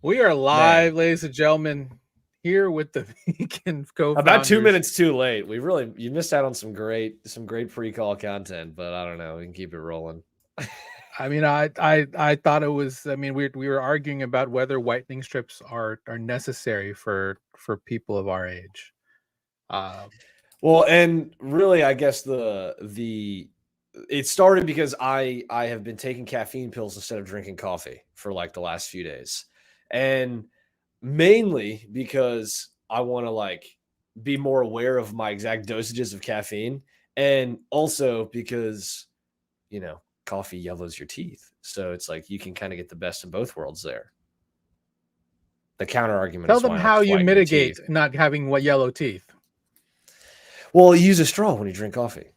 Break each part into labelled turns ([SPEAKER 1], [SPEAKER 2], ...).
[SPEAKER 1] We are live, ladies and gentlemen, here with the Beacon co-founders.
[SPEAKER 2] About 2 minutes too late. You missed out on some great pre-call content, but I don't know. We can keep it rolling.
[SPEAKER 1] I mean, I thought it was. I mean, we were arguing about whether whitening strips are necessary for people of our age.
[SPEAKER 2] Well, and really, I guess it started because I have been taking caffeine pills instead of drinking coffee for like the last few days. And mainly because I want to like be more aware of my exact dosages of caffeine. And also because, you know, coffee yellows your teeth. So it's like you can kind of get the best of both worlds there. The counter argument
[SPEAKER 1] Tell
[SPEAKER 2] is
[SPEAKER 1] them how you mitigate not having yellow teeth.
[SPEAKER 2] Well, you use a straw when you drink coffee.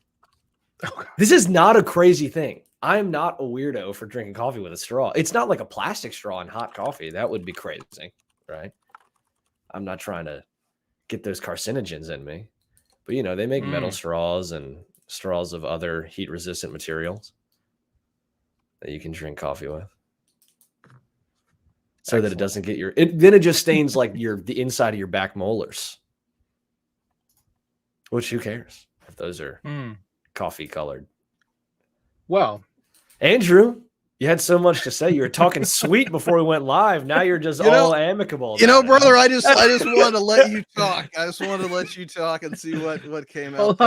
[SPEAKER 2] Okay. This is not a crazy thing. I'm not a weirdo for drinking coffee with a straw. It's not like a plastic straw in hot coffee. That would be crazy, right? I'm not trying to get those carcinogens in me. But, you know, they make metal straws and straws of other heat-resistant materials that you can drink coffee with. So that it doesn't get then it just stains like the inside of your back molars. Which, who cares if those are coffee colored? Well, Andrew, you had so much to say. You were talking sweet before we went live. Now you're just all amicable.
[SPEAKER 3] You know, brother, I just wanted to let you talk. I just wanted to let you talk and see what came out.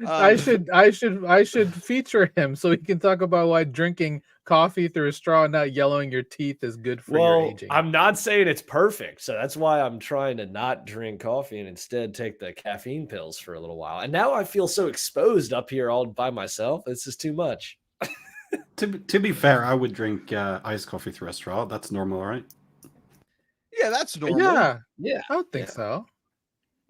[SPEAKER 1] I should feature him so he can talk about why drinking coffee through a straw and not yellowing your teeth is good for your aging.
[SPEAKER 2] I'm not saying it's perfect, so that's why I'm trying to not drink coffee and instead take the caffeine pills for a little while. And now I feel so exposed up here all by myself. This is too much.
[SPEAKER 4] To be fair, I would drink iced coffee through a straw. That's normal, right?
[SPEAKER 3] Yeah, that's normal.
[SPEAKER 1] Yeah, I would think so.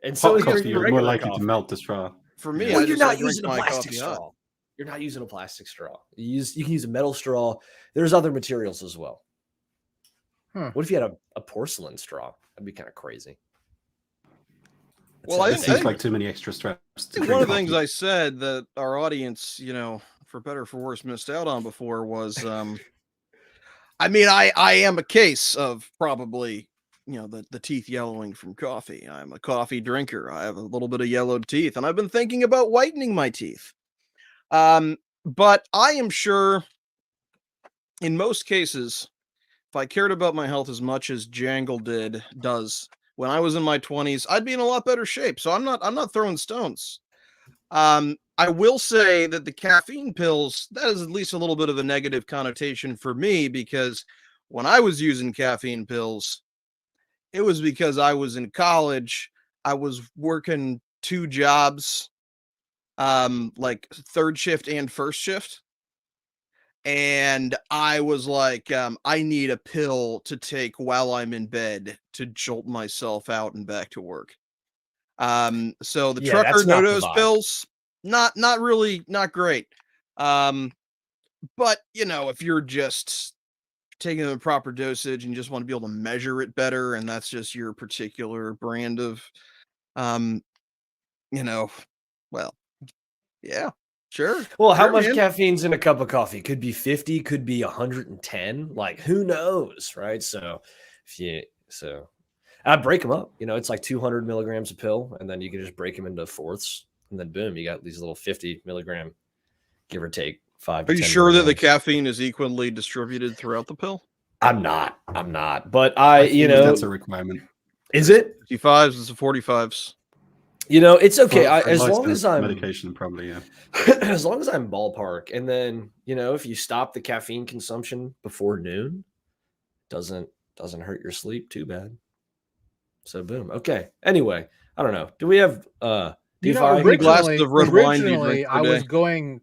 [SPEAKER 2] And so
[SPEAKER 4] hot coffee, you're more likely to melt the straw.
[SPEAKER 3] For me,
[SPEAKER 2] you're not using a plastic straw. You're not using a plastic straw. You can use a metal straw. There's other materials as well. What if you had a porcelain straw? That'd be kind of crazy.
[SPEAKER 4] It seems like too many extra straps.
[SPEAKER 3] One of the things I said that our audience, you know, for better or for worse, missed out on before was, I mean, I am a case of probably, you know, the teeth yellowing from coffee. I'm a coffee drinker. I have a little bit of yellowed teeth, and I've been thinking about whitening my teeth. But I am sure in most cases, if I cared about my health as much as Jangle does when I was in my 20s, I'd be in a lot better shape. So I'm not throwing stones. I will say that the caffeine pills, that is at least a little bit of a negative connotation for me, because when I was using caffeine pills, it was because I was in college. I was working 2 jobs, like third shift and first shift. And I was like, I need a pill to take while I'm in bed to jolt myself out and back to work. So the trucker no-dose pills, not really, not great. But you know, if you're just taking the proper dosage and just want to be able to measure it better, and that's just your particular brand of, you know, well, yeah, sure.
[SPEAKER 2] Well, how much caffeine's in a cup of coffee? Could be 50, could be 110. Like, who knows, right? So I break them up. You know, it's like 200 milligrams a pill, and then you can just break them into fourths, and then boom, you got these little 50 milligram, give or take 5.
[SPEAKER 3] Are you sure that the caffeine is equally distributed throughout the pill?
[SPEAKER 2] I'm not, but you know,
[SPEAKER 4] that's a requirement.
[SPEAKER 2] Is it
[SPEAKER 3] 55s? It's a 45s.
[SPEAKER 2] You know, it's okay.
[SPEAKER 4] For
[SPEAKER 2] as long as I'm
[SPEAKER 4] medication, probably, yeah.
[SPEAKER 2] As long as I'm ballpark, and then you know, if you stop the caffeine consumption before noon, doesn't hurt your sleep too bad. So boom. Okay. Anyway, I don't know. Do we have
[SPEAKER 1] you know, originally I was going,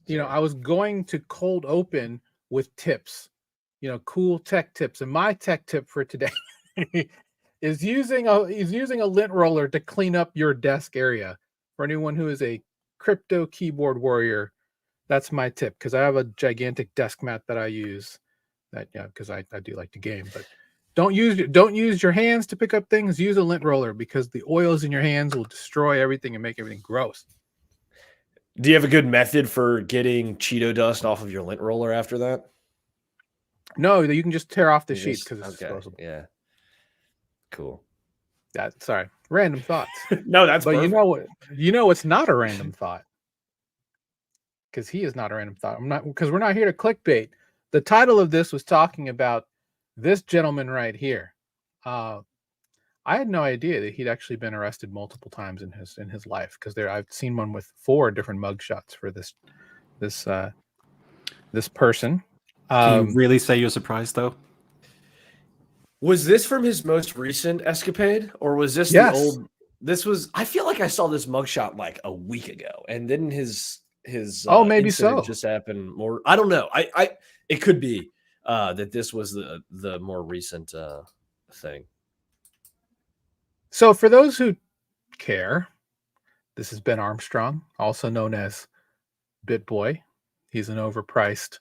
[SPEAKER 1] you know, I was going to cold open with tips, you know, cool tech tips, and my tech tip for today is using a lint roller to clean up your desk area. For anyone who is a crypto keyboard warrior, that's my tip, because I have a gigantic desk mat that I use. That because I do like to game, but don't use your hands to pick up things. Use a lint roller, because the oils in your hands will destroy everything and make everything gross.
[SPEAKER 2] Do you have a good method for getting Cheeto dust off of your lint roller after that?
[SPEAKER 1] No, you can just tear off the sheet because it's disposable.
[SPEAKER 2] Yeah. Cool.
[SPEAKER 1] Sorry. Random thoughts.
[SPEAKER 2] No, that's
[SPEAKER 1] but
[SPEAKER 2] perfect.
[SPEAKER 1] you know it's not a random thought. Because he is not a random thought. Because we're not here to clickbait. The title of this was talking about this gentleman right here. I had no idea that he'd actually been arrested multiple times in his life. Because I've seen one with 4 different mugshots for this person.
[SPEAKER 4] Can you really say you're surprised though?
[SPEAKER 2] Was this from his most recent escapade, or was this
[SPEAKER 1] Yes.
[SPEAKER 2] the old? This was. I feel like I saw this mugshot like a week ago, and then his
[SPEAKER 1] maybe so.
[SPEAKER 2] just happened more. I don't know. It could be that this was the more recent thing.
[SPEAKER 1] So for those who care, this is Ben Armstrong, also known as BitBoy. He's an overpriced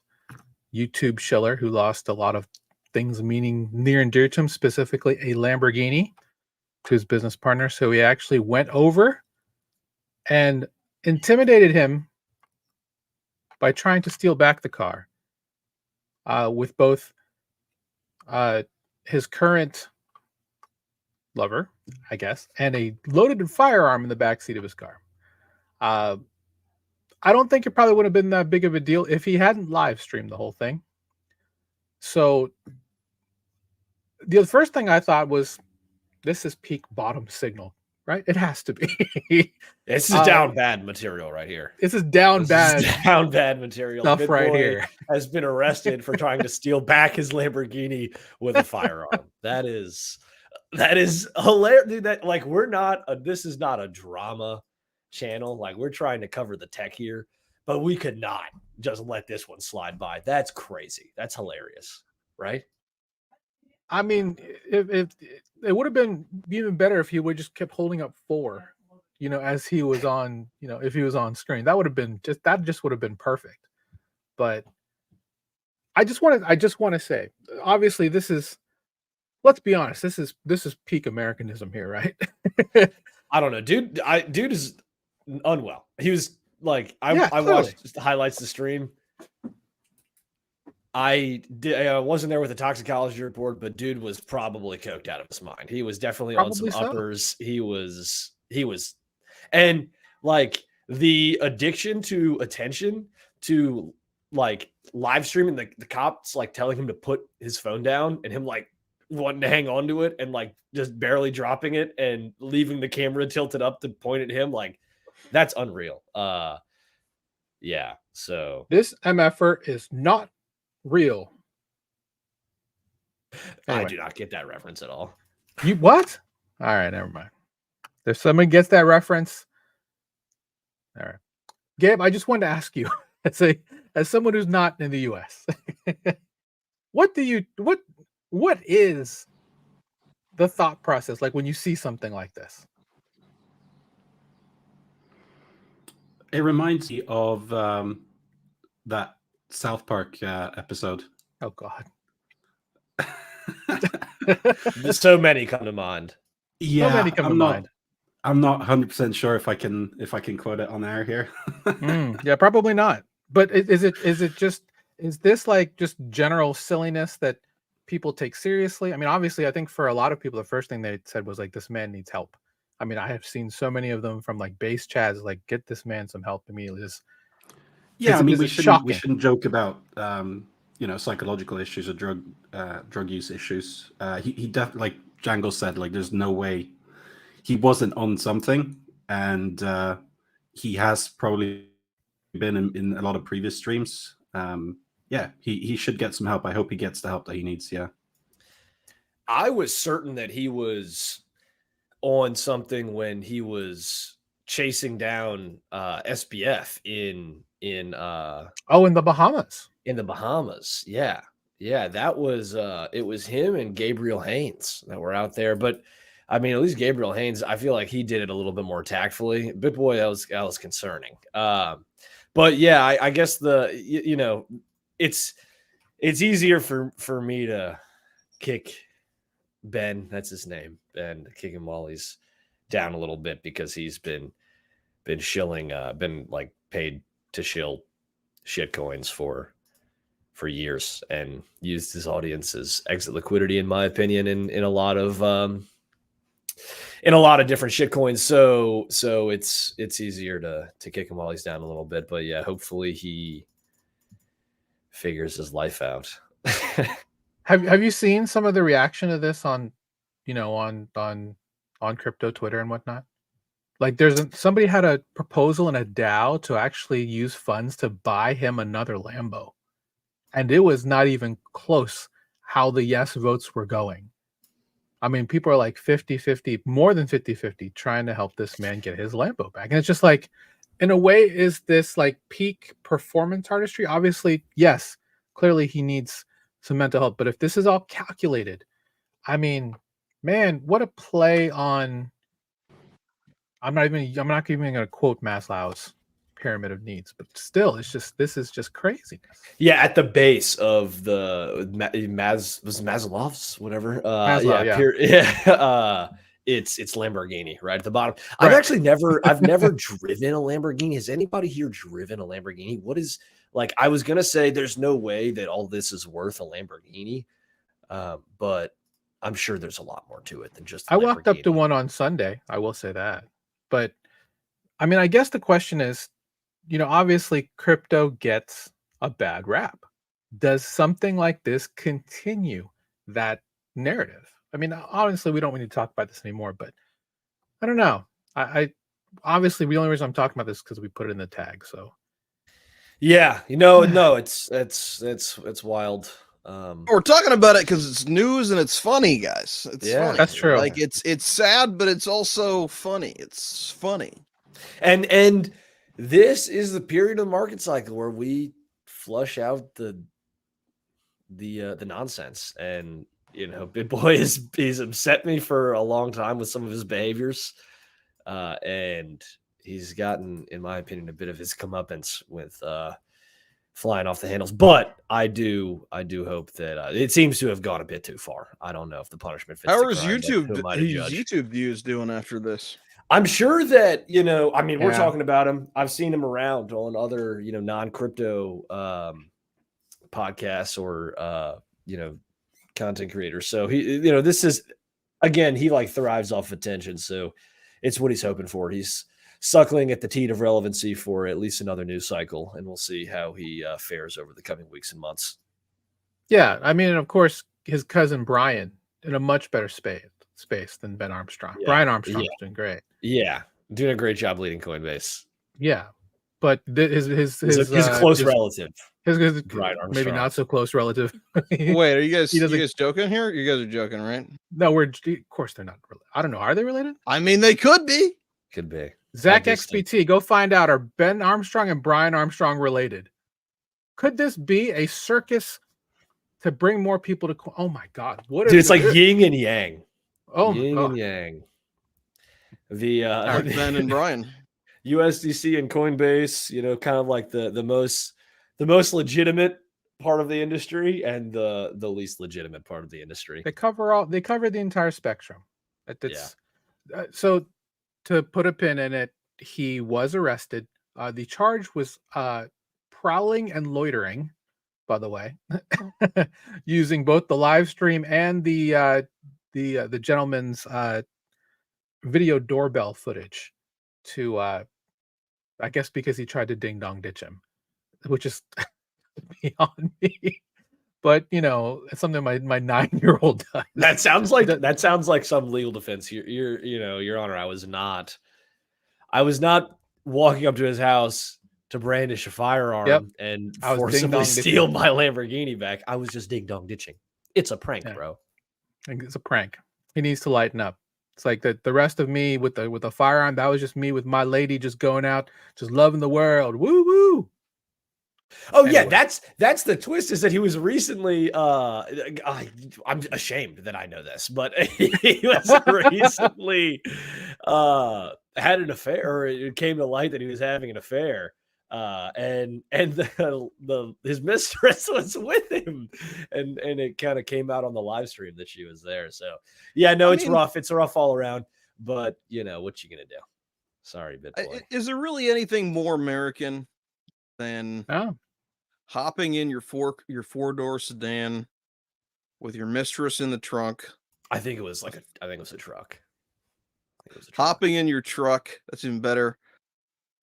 [SPEAKER 1] YouTube shiller who lost a lot of things meaning near and dear to him, specifically a Lamborghini, to his business partner. So he actually went over and intimidated him by trying to steal back the car with both his current lover, I guess, and a loaded firearm in the backseat of his car. I don't think it probably would have been that big of a deal if he hadn't live streamed the whole thing. So the first thing I thought was, this is peak bottom signal, right? It has to be.
[SPEAKER 2] This is down bad material right here.
[SPEAKER 1] This is down bad
[SPEAKER 2] material.
[SPEAKER 1] Stuff
[SPEAKER 2] BitBoy
[SPEAKER 1] right here.
[SPEAKER 2] Has been arrested for trying to steal back his Lamborghini with a firearm. That is hilarious. Dude, this is not a drama channel. Like, we're trying to cover the tech here, but we could not just let this one slide by. That's crazy. That's hilarious, right?
[SPEAKER 1] I mean, if it would have been even better if he would just kept holding up 4, as he was on, if he was on screen. That would have been just would have been perfect. But I just want to say, obviously, this is, let's be honest, this is peak Americanism here, right?
[SPEAKER 2] I don't know, dude. Dude is unwell. He was like, I watched just the highlights of the stream. I wasn't there with the toxicology report, but dude was probably coked out of his mind. He was definitely on some uppers. He was, and like the addiction to attention, to like live streaming, the cops like telling him to put his phone down, and him like wanting to hang on to it and like just barely dropping it and leaving the camera tilted up to point at him. Like, that's unreal. Yeah. So
[SPEAKER 1] this MFer is not real.
[SPEAKER 2] Anyway. I do not get that reference at all.
[SPEAKER 1] You what? All right, never mind. If somebody gets that reference, all right. Gabe, I just wanted to ask you, as someone who's not in the US, what is the thought process like when you see something like this?
[SPEAKER 4] It reminds me of that South Park episode.
[SPEAKER 1] Oh God.
[SPEAKER 2] There's so many come to mind.
[SPEAKER 4] Yeah, so many come to mind. I'm not 100% sure if I can quote it on air here.
[SPEAKER 1] Yeah, probably not. But is this like just general silliness that people take seriously? I mean, obviously, I think for a lot of people, the first thing they said was like, this man needs help. I mean, I have seen so many of them from like base chads, like, get this man some help immediately.
[SPEAKER 4] Yeah, I mean, we shouldn't joke about psychological issues or drug use issues. He definitely, like Django said, like, there's no way he wasn't on something, and he has probably been in a lot of previous streams. Yeah, he should get some help. I hope he gets the help that he needs. Yeah,
[SPEAKER 2] I was certain that he was on something when he was chasing down SBF in
[SPEAKER 1] the Bahamas.
[SPEAKER 2] In the Bahamas, yeah, that was it was him and Gabriel Haynes that were out there. But I mean, at least Gabriel Haynes, I feel like he did it a little bit more tactfully. BitBoy, that was concerning. But yeah, I guess it's easier for me to kick Ben, that's his name, Ben, kick him while he's down a little bit, because he's been shilling, been like paid to shill shit coins for for years and used his audience as exit liquidity, in my opinion, in a lot of different shit coins. So it's easier to kick him while he's down a little bit. But yeah, hopefully he figures his life out.
[SPEAKER 1] Have you seen some of the reaction to this on crypto Twitter and whatnot? Like somebody had a proposal in a DAO to actually use funds to buy him another Lambo. And it was not even close how the yes votes were going. I mean, people are like 50-50, more than 50-50, trying to help this man get his Lambo back. And it's just like, in a way, is this like peak performance artistry? Obviously, yes, clearly he needs some mental health. But if this is all calculated, I mean, man, what a play on... I'm not even going to quote Maslow's pyramid of needs, but still, this is just craziness.
[SPEAKER 2] Yeah, at the base of the Maslow's, whatever. It's Lamborghini right at the bottom. Right. I've never driven a Lamborghini. Has anybody here driven a Lamborghini? What is, like, I was gonna say there's no way that all this is worth a Lamborghini, but I'm sure there's a lot more to it than just.
[SPEAKER 1] I walked up to one on Sunday. I will say that, but I mean, I guess the question is, obviously crypto gets a bad rap. Does something like this continue that narrative? I mean, honestly, we don't need to talk about this anymore, but I don't know. I obviously, the only reason I'm talking about this is because we put it in the tag. So
[SPEAKER 2] yeah, no, it's wild.
[SPEAKER 3] We're talking about it because it's news and it's funny, guys. It's funny.
[SPEAKER 1] That's true.
[SPEAKER 3] Like it's sad, but it's also funny. It's funny.
[SPEAKER 2] And this is the period of the market cycle where we flush out the nonsense. And BitBoy he's upset me for a long time with some of his behaviors, and he's gotten, in my opinion, a bit of his comeuppance with flying off the handles. But I do hope that it seems to have gone a bit too far. I don't know if the punishment fits.
[SPEAKER 3] How is YouTube views doing after this?
[SPEAKER 2] I'm sure that, we're talking about him. I've seen him around on other, non-crypto podcasts or, content creators. So he, this is, again, he like thrives off attention. So it's what he's hoping for. He's suckling at the teat of relevancy for at least another news cycle. And we'll see how he fares over the coming weeks and months.
[SPEAKER 1] Yeah. I mean, of course, his cousin Brian in a much better space than Ben Armstrong. Yeah. Brian Armstrong's doing great.
[SPEAKER 2] Yeah, doing a great job leading Coinbase.
[SPEAKER 1] Yeah, but his
[SPEAKER 2] close relative,
[SPEAKER 1] his Brian Armstrong, maybe not so close relative.
[SPEAKER 3] Wait, are you guys joking here? You guys are joking, right?
[SPEAKER 1] No, of course they're not related. I don't know. Are they related?
[SPEAKER 3] I mean, they could be.
[SPEAKER 2] Could be.
[SPEAKER 1] Zach XBT, go find out. Are Ben Armstrong and Brian Armstrong related? Could this be a circus to bring more people to? Oh my God!
[SPEAKER 2] Dude, it's like yin and yang.
[SPEAKER 1] Oh,
[SPEAKER 2] yin and yang.
[SPEAKER 3] Ben and Brian,
[SPEAKER 2] USDC and Coinbase, kind of like the most legitimate part of the industry and the least legitimate part of the industry.
[SPEAKER 1] They cover the entire spectrum. So to put a pin in it, he was arrested. The charge was prowling and loitering, by the way, using both the live stream and the gentleman's video doorbell footage to I guess because he tried to ding dong ditch him, which is beyond me. But it's something my 9-year-old does.
[SPEAKER 2] That sounds like some legal defense. Your Honor, I was not walking up to his house to brandish a firearm and forcibly steal my Lamborghini back. I was just ding dong ditching. It's a prank, bro.
[SPEAKER 1] It's a prank. He needs to lighten up. It's like the rest of me with the firearm. That was just me with my lady just going out, just loving the world. Woo woo.
[SPEAKER 2] Oh anyway. Yeah, that's the twist, is that he was recently I'm ashamed that I know this, but he was recently had an affair, or it came to light that he was having an affair. And his mistress was with him, and it kind of came out on the live stream that she was there. So yeah, no, it's rough. It's rough all around, but what you gonna do? Sorry, BitBoy.
[SPEAKER 3] Is there really anything more American than hopping in your four-door sedan with your mistress in the trunk.
[SPEAKER 2] I think it was a truck.
[SPEAKER 3] Hopping in your truck, that's even better,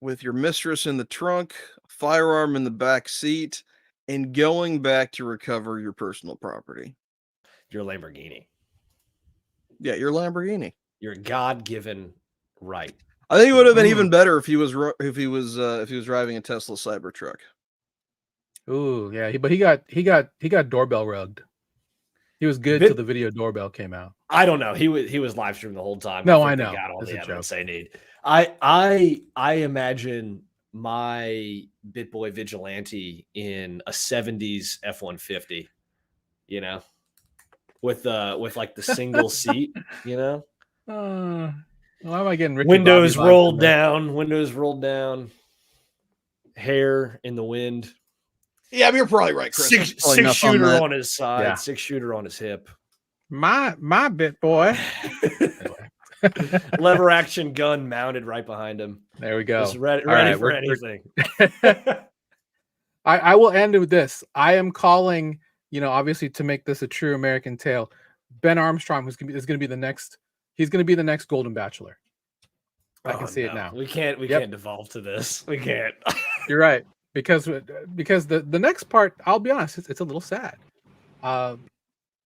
[SPEAKER 3] with your mistress in the trunk, firearm in the back seat, and going back to recover your personal property.
[SPEAKER 2] Your Lamborghini.
[SPEAKER 3] Yeah, your Lamborghini.
[SPEAKER 2] Your God-given right.
[SPEAKER 3] I think it would have been even better if he was driving a Tesla Cybertruck.
[SPEAKER 1] Ooh, yeah, but he got doorbell rugged. He was good till the video doorbell came out.
[SPEAKER 2] I don't know. He was live streaming the whole time.
[SPEAKER 1] No, I know.
[SPEAKER 2] Got all the evidence they need. I imagine my BitBoy vigilante in a 70s F-150, you know, with like the single seat, you know.
[SPEAKER 1] Why am I getting Ricky
[SPEAKER 2] windows rolled down, hair in the wind.
[SPEAKER 3] Yeah, you're probably right, Chris.
[SPEAKER 2] Six shooter on his side, 6-shooter on his hip.
[SPEAKER 1] My BitBoy.
[SPEAKER 2] Lever action gun mounted right behind him.
[SPEAKER 1] There we go.
[SPEAKER 2] Just ready for anything.
[SPEAKER 1] I will end with this. I am calling, obviously to make this a true American tale, Ben Armstrong is going to be the next. He's going to be the next Golden Bachelor. I can see it now.
[SPEAKER 2] We can't devolve to this. We can't.
[SPEAKER 1] You're right. Because the next part, I'll be honest, it's a little sad.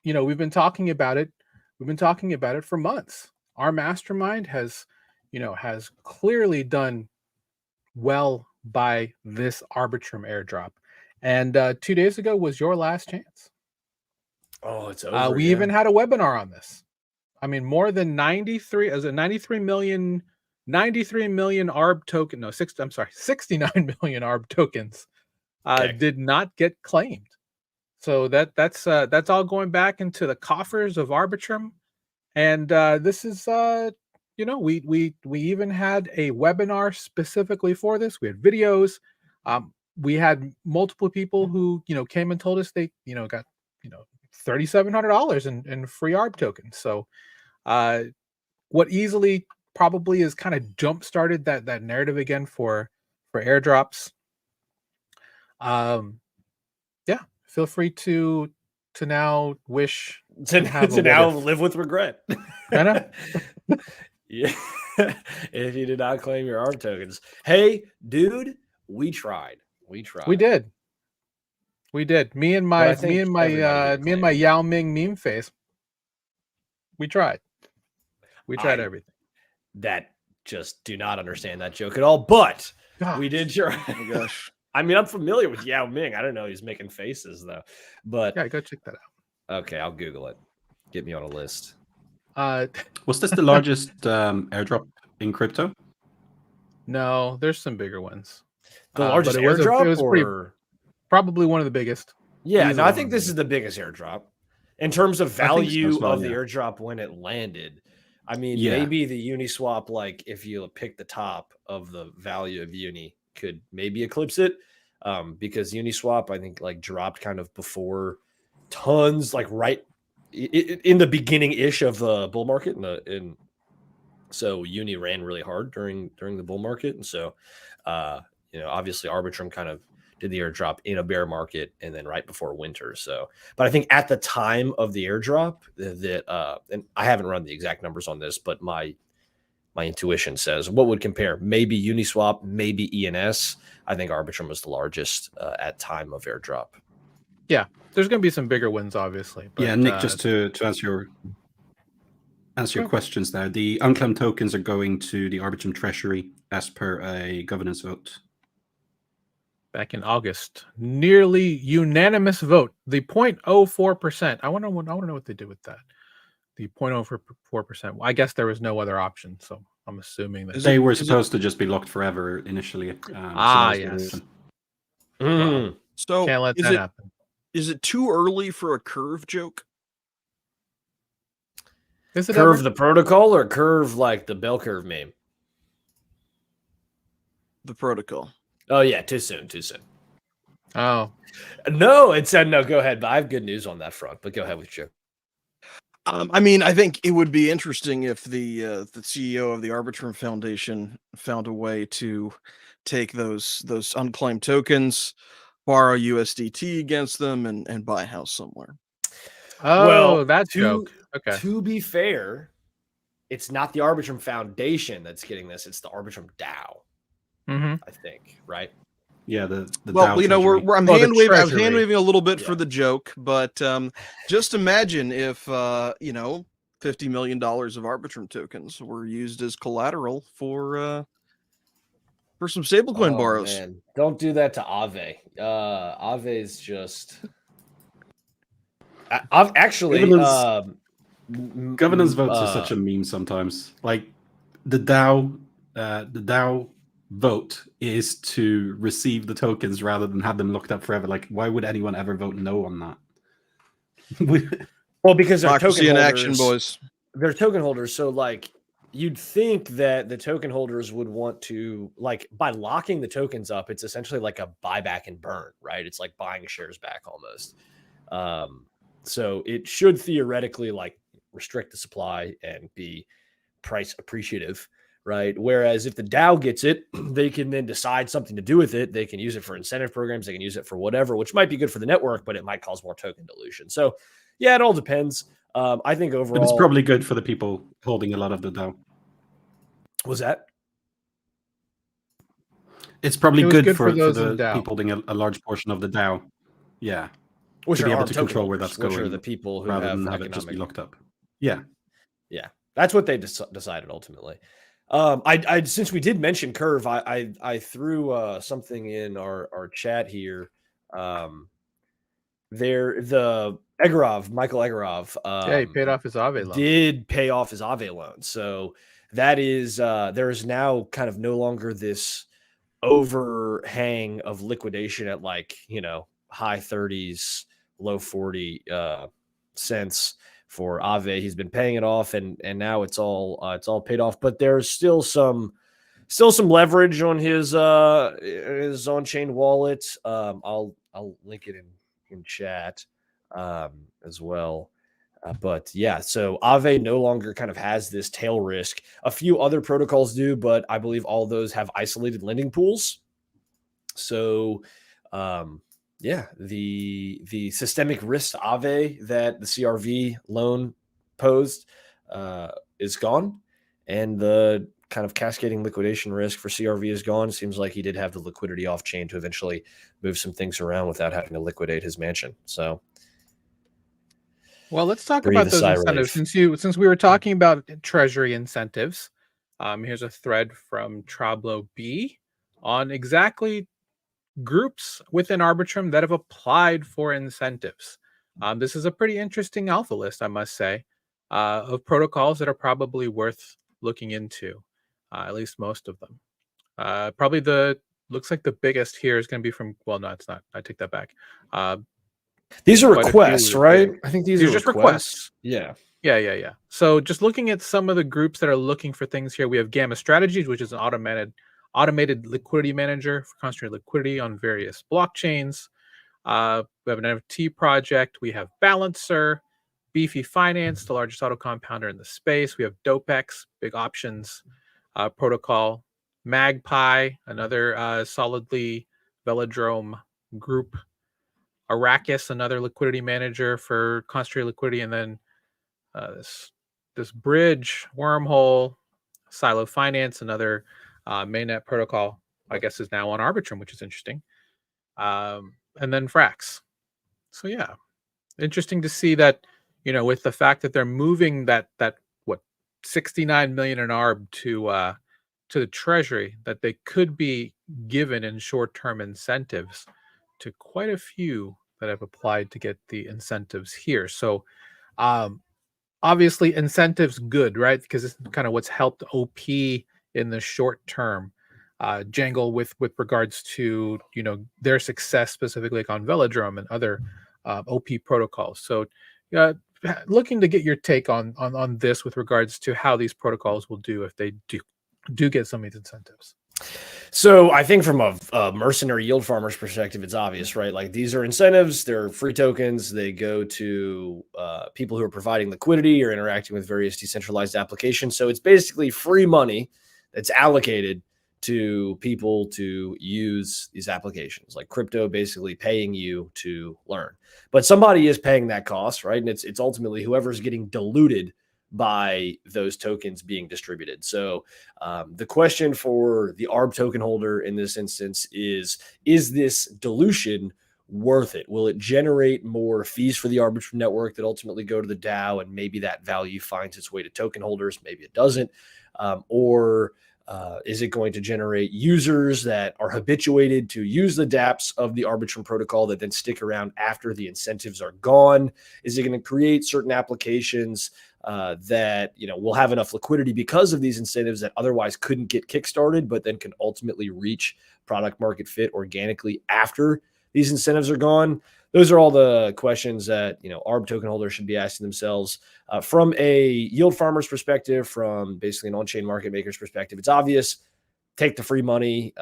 [SPEAKER 1] We've been talking about it. We've been talking about it for months. Our mastermind has clearly done well by this Arbitrum airdrop. And 2 days ago was your last chance.
[SPEAKER 2] Oh, it's over.
[SPEAKER 1] We even had a webinar on this. I mean, more than 93 million ARB token. No, 69 million ARB tokens did not get claimed. So that's all going back into the coffers of Arbitrum. And this is we even had a webinar specifically for this. We had videos. We had multiple people who came and told us they got $3,700 in free ARB tokens. So what easily probably is kind of jump started that narrative again for airdrops. Feel free to now wish
[SPEAKER 2] to now live with regret.
[SPEAKER 1] I know.
[SPEAKER 2] Yeah. If you did not claim your ARB tokens. Hey, dude, we tried. We did. Me and my Yao Ming meme face. We tried. We tried everything. That just do not understand that joke at all, but we did try.
[SPEAKER 3] Oh my gosh.
[SPEAKER 2] I mean, I'm familiar with Yao Ming. I don't know he's making faces though. But
[SPEAKER 1] yeah, go check that out.
[SPEAKER 2] Okay, I'll Google it. Get me on a list.
[SPEAKER 4] Was this the largest airdrop in crypto?
[SPEAKER 1] No, there's some bigger ones.
[SPEAKER 2] The largest airdrop?
[SPEAKER 1] It was probably one of the biggest.
[SPEAKER 2] Yeah, no, I think this is the biggest airdrop. In terms of value of the airdrop when it landed. I mean, maybe the Uniswap, like if you pick the top of the value of Uni, could maybe eclipse it. Because Uniswap, I think, like dropped kind of before tons, like right in the beginning-ish of the bull market. And so Uni ran really hard during the bull market. And so, obviously Arbitrum kind of did the airdrop in a bear market and then right before winter. So, but I think at the time of the airdrop that, and I haven't run the exact numbers on this, but my intuition says what would compare, maybe Uniswap, maybe ENS. I think Arbitrum was the largest at time of airdrop.
[SPEAKER 1] Yeah. There's going to be some bigger wins, obviously. But,
[SPEAKER 4] yeah, Nick, just to answer your questions there, the unclaimed tokens are going to the Arbitrum Treasury as per a governance vote.
[SPEAKER 1] Back in August, nearly unanimous vote. The 0.04%. I want to know what they did with that. The 0.04%. I guess there was no other option, so I'm assuming that
[SPEAKER 4] they were supposed to just be locked forever initially.
[SPEAKER 1] Yes.
[SPEAKER 3] So
[SPEAKER 1] can't let that happen.
[SPEAKER 3] Is it too early for a curve joke?
[SPEAKER 2] Is it curve the protocol or curve like the bell curve meme?
[SPEAKER 3] The protocol.
[SPEAKER 2] Oh yeah, too soon.
[SPEAKER 1] Oh
[SPEAKER 2] no, it said no. Go ahead, but I have good news on that front. But go ahead with you.
[SPEAKER 3] I mean, I think it would be interesting if the CEO of the Arbitrum Foundation found a way to take those unclaimed tokens, borrow USDT against them and buy a house somewhere.
[SPEAKER 1] Oh, well, that joke. Okay.
[SPEAKER 2] To be fair, it's not the Arbitrum Foundation that's getting this; it's the Arbitrum DAO. I think, right?
[SPEAKER 4] Yeah, the
[SPEAKER 3] well, you know, I'm hand waving a little bit for the joke, but just imagine if you know, $50 million of Arbitrum tokens were used as collateral for some stablecoin borrows.
[SPEAKER 2] Man. Don't do that to Ave. Ave is just. I've actually
[SPEAKER 4] governance votes are such a meme sometimes. Like the DAO vote is to receive the tokens rather than have them locked up forever. Like, why would anyone ever vote no on that?
[SPEAKER 2] Well, because they're token holders.
[SPEAKER 3] In action, boys.
[SPEAKER 2] They're token holders, so like you'd think that the token holders would want to, like, by locking the tokens up, it's essentially like a buyback and burn, right? It's like buying shares back almost. So it should theoretically like restrict the supply and be price appreciative, right? Whereas if the DAO gets it, they can then decide something to do with it. They can use it for incentive programs. They can use it for whatever, which might be good for the network, but it might cause more token dilution. So yeah, it all depends. I think overall,
[SPEAKER 4] but it's probably good for the people holding a lot of the DAO.
[SPEAKER 2] Was that?
[SPEAKER 4] It's probably good for the people holding a large portion of the DAO. Yeah.
[SPEAKER 2] Which
[SPEAKER 4] to
[SPEAKER 2] are
[SPEAKER 4] be able to control where that's going,
[SPEAKER 2] which are the people who
[SPEAKER 4] rather
[SPEAKER 2] have
[SPEAKER 4] than have it just be locked up. Yeah,
[SPEAKER 2] that's what they decided ultimately. I since we did mention Curve, I threw something in our chat here. The Michael Egorov,
[SPEAKER 1] he paid off his Ave loan.
[SPEAKER 2] Did pay off his Ave loan, so that is there is now kind of no longer this overhang of liquidation at, like, you know, high 30s. Low 40 cents for Ave. He's been paying it off, and now it's all paid off. But there's still some leverage on his on-chain wallet. I'll link it in chat as well. But yeah, so Ave no longer kind of has this tail risk. A few other protocols do, but I believe all those have isolated lending pools. So yeah, the systemic risk to Ave that the CRV loan posed is gone, and the kind of cascading liquidation risk for CRV is gone. Seems like he did have the liquidity off chain to eventually move some things around without having to liquidate his mansion. So,
[SPEAKER 1] well, let's talk about those incentives. Since we were talking about treasury incentives, here's a thread from Trablo B on exactly groups within Arbitrum that have applied for incentives. This is a pretty interesting alpha list, I must say, of protocols that are probably worth looking into, at least most of them. Probably looks like the biggest here is going to be from, well, no, it's not. I take that back.
[SPEAKER 2] These are requests, right? I think these are
[SPEAKER 1] just requests.
[SPEAKER 2] Yeah.
[SPEAKER 1] So just looking at some of the groups that are looking for things here, we have Gamma Strategies, which is an automated liquidity manager for concentrated liquidity on various blockchains. We have an NFT project. We have Balancer, Beefy Finance, the largest auto compounder in the space. We have Dopex, big options protocol. Magpie, another solidly velodrome group. Arrakis, another liquidity manager for concentrated liquidity. And then this bridge, Wormhole, Silo Finance, another mainnet protocol, I guess, is now on Arbitrum, which is interesting. And then Frax. So yeah, interesting to see that, you know, with the fact that they're moving that 69 million in ARB to the treasury, that they could be given in short-term incentives to quite a few that have applied to get the incentives here. So obviously incentives good, right? Because it's kind of what's helped OP in the short term. Jangle with regards to, you know, their success specifically like on Velodrome and other OP protocols. So looking to get your take on this with regards to how these protocols will do if they do get some of these incentives.
[SPEAKER 2] So I think from a mercenary yield farmer's perspective, it's obvious, right? Like, these are incentives, they're free tokens, they go to people who are providing liquidity or interacting with various decentralized applications. So it's basically free money that's allocated to people to use these applications, like crypto basically paying you to learn. But somebody is paying that cost, right? And it's ultimately whoever's getting diluted by those tokens being distributed. So the question for the ARB token holder in this instance is this dilution worth it? Will it generate more fees for the Arbitrum network that ultimately go to the DAO, and maybe that value finds its way to token holders? Maybe it doesn't. Or is it going to generate users that are habituated to use the dApps of the Arbitrum protocol that then stick around after the incentives are gone? Is it going to create certain applications that will have enough liquidity because of these incentives that otherwise couldn't get kickstarted, but then can ultimately reach product market fit organically after these incentives are gone? Those are all the questions that ARB token holders should be asking themselves. From a yield farmer's perspective, from basically an on-chain market maker's perspective, it's obvious. Take the free money.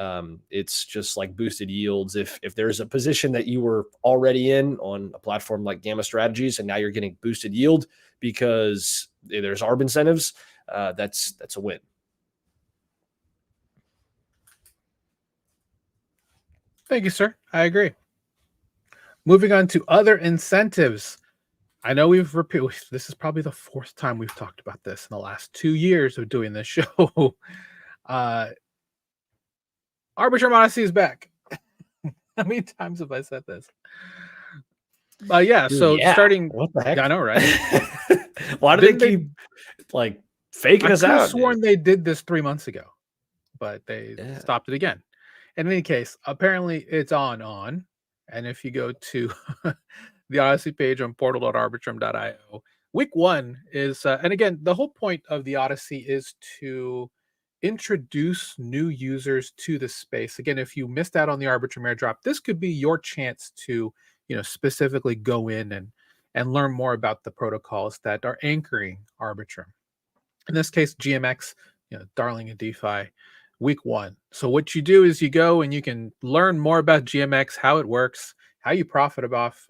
[SPEAKER 2] It's just like boosted yields. If there's a position that you were already in on a platform like Gamma Strategies, and now you're getting boosted yield because there's ARB incentives, that's a win.
[SPEAKER 1] Thank you, sir. I agree. Moving on to other incentives. I know we've repeated, this is probably the fourth time we've talked about this in the last 2 years of doing this show. Arbitrum Odyssey is back. How many times have I said this? Starting.
[SPEAKER 2] What the heck?
[SPEAKER 1] I know, right?
[SPEAKER 2] Why do they keep faking us out?
[SPEAKER 1] I could have sworn they did this 3 months ago, but they stopped it again. In any case, apparently it's on. And if you go to the Odyssey page on portal.arbitrum.io, week 1 is, and again, the whole point of the Odyssey is to introduce new users to the space. Again, if you missed out on the Arbitrum Airdrop, this could be your chance to, specifically go in and learn more about the protocols that are anchoring Arbitrum. In this case, GMX, darling of DeFi. Week 1. So what you do is you go and you can learn more about GMX, how it works, how you profit off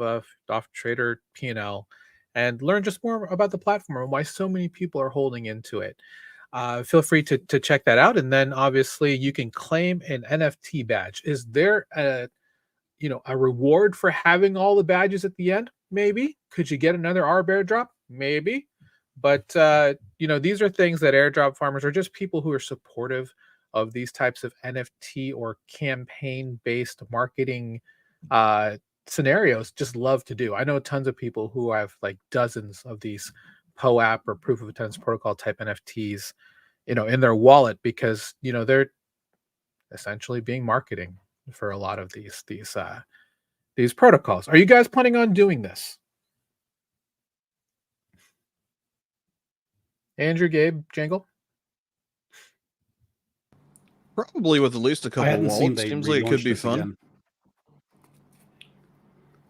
[SPEAKER 1] trader P&L, and learn just more about the platform and why so many people are holding into it. Feel free to check that out. And then obviously you can claim an NFT badge. Is there a reward for having all the badges at the end? Maybe. Could you get another ARB airdrop? Maybe. But these are things that airdrop farmers, or just people who are supportive of these types of NFT or campaign-based marketing scenarios, just love to do. I know tons of people who have dozens of these POAP or proof of attendance protocol type NFTs, in their wallet, because they're essentially being marketing for a lot of these protocols. Are you guys planning on doing this? Andrew, Gabe, Jangle?
[SPEAKER 3] Probably with at least a couple wallets. Seems like it could be fun.
[SPEAKER 4] Again.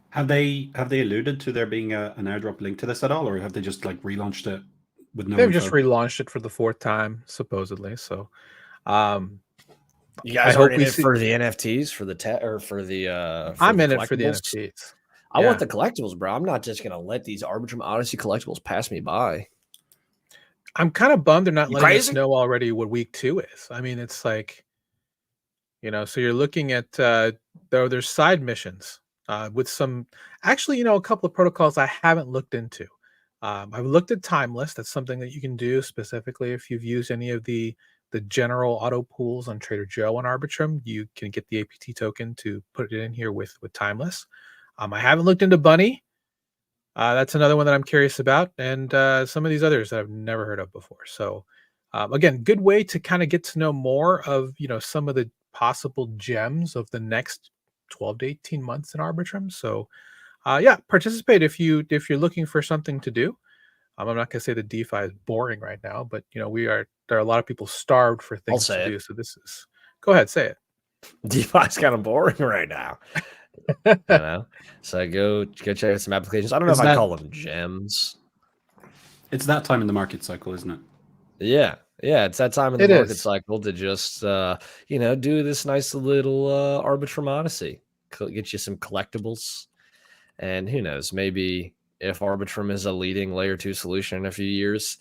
[SPEAKER 4] Have they alluded to there being an airdrop link to this at all, or have they just relaunched it with no?
[SPEAKER 1] They've just relaunched it for the 4th time, supposedly. So,
[SPEAKER 2] you guys are in it for the NFTs, for the or for the.
[SPEAKER 1] I'm in it for the NFTs.
[SPEAKER 2] I want the collectibles, bro. I'm not just gonna let these Arbitrum Odyssey collectibles pass me by.
[SPEAKER 1] I'm kind of bummed they're not letting us know already what week 2 is. I mean, it's so you're looking at there's side missions with some, actually, a couple of protocols I haven't looked into. I've looked at Timeless. That's something that you can do specifically if you've used any of the general auto pools on Trader Joe on Arbitrum. You can get the APT token to put it in here with Timeless. I haven't looked into Bunny. That's another one that I'm curious about, and some of these others that I've never heard of before. So, again, good way to kind of get to know more of some of the possible gems of the next 12 to 18 months in Arbitrum. So, participate if you're looking for something to do. I'm not going to say that DeFi is boring right now, but there are a lot of people starved for things to do. So this is, go ahead, say it.
[SPEAKER 2] DeFi is kind of boring right now. So go check out some applications. I don't know if I call them gems.
[SPEAKER 4] It's that time in the market cycle, isn't it?
[SPEAKER 2] Yeah, it's that time in the market cycle to just do this nice little Arbitrum Odyssey, get you some collectibles, and who knows, maybe if Arbitrum is a leading layer 2 solution in a few years,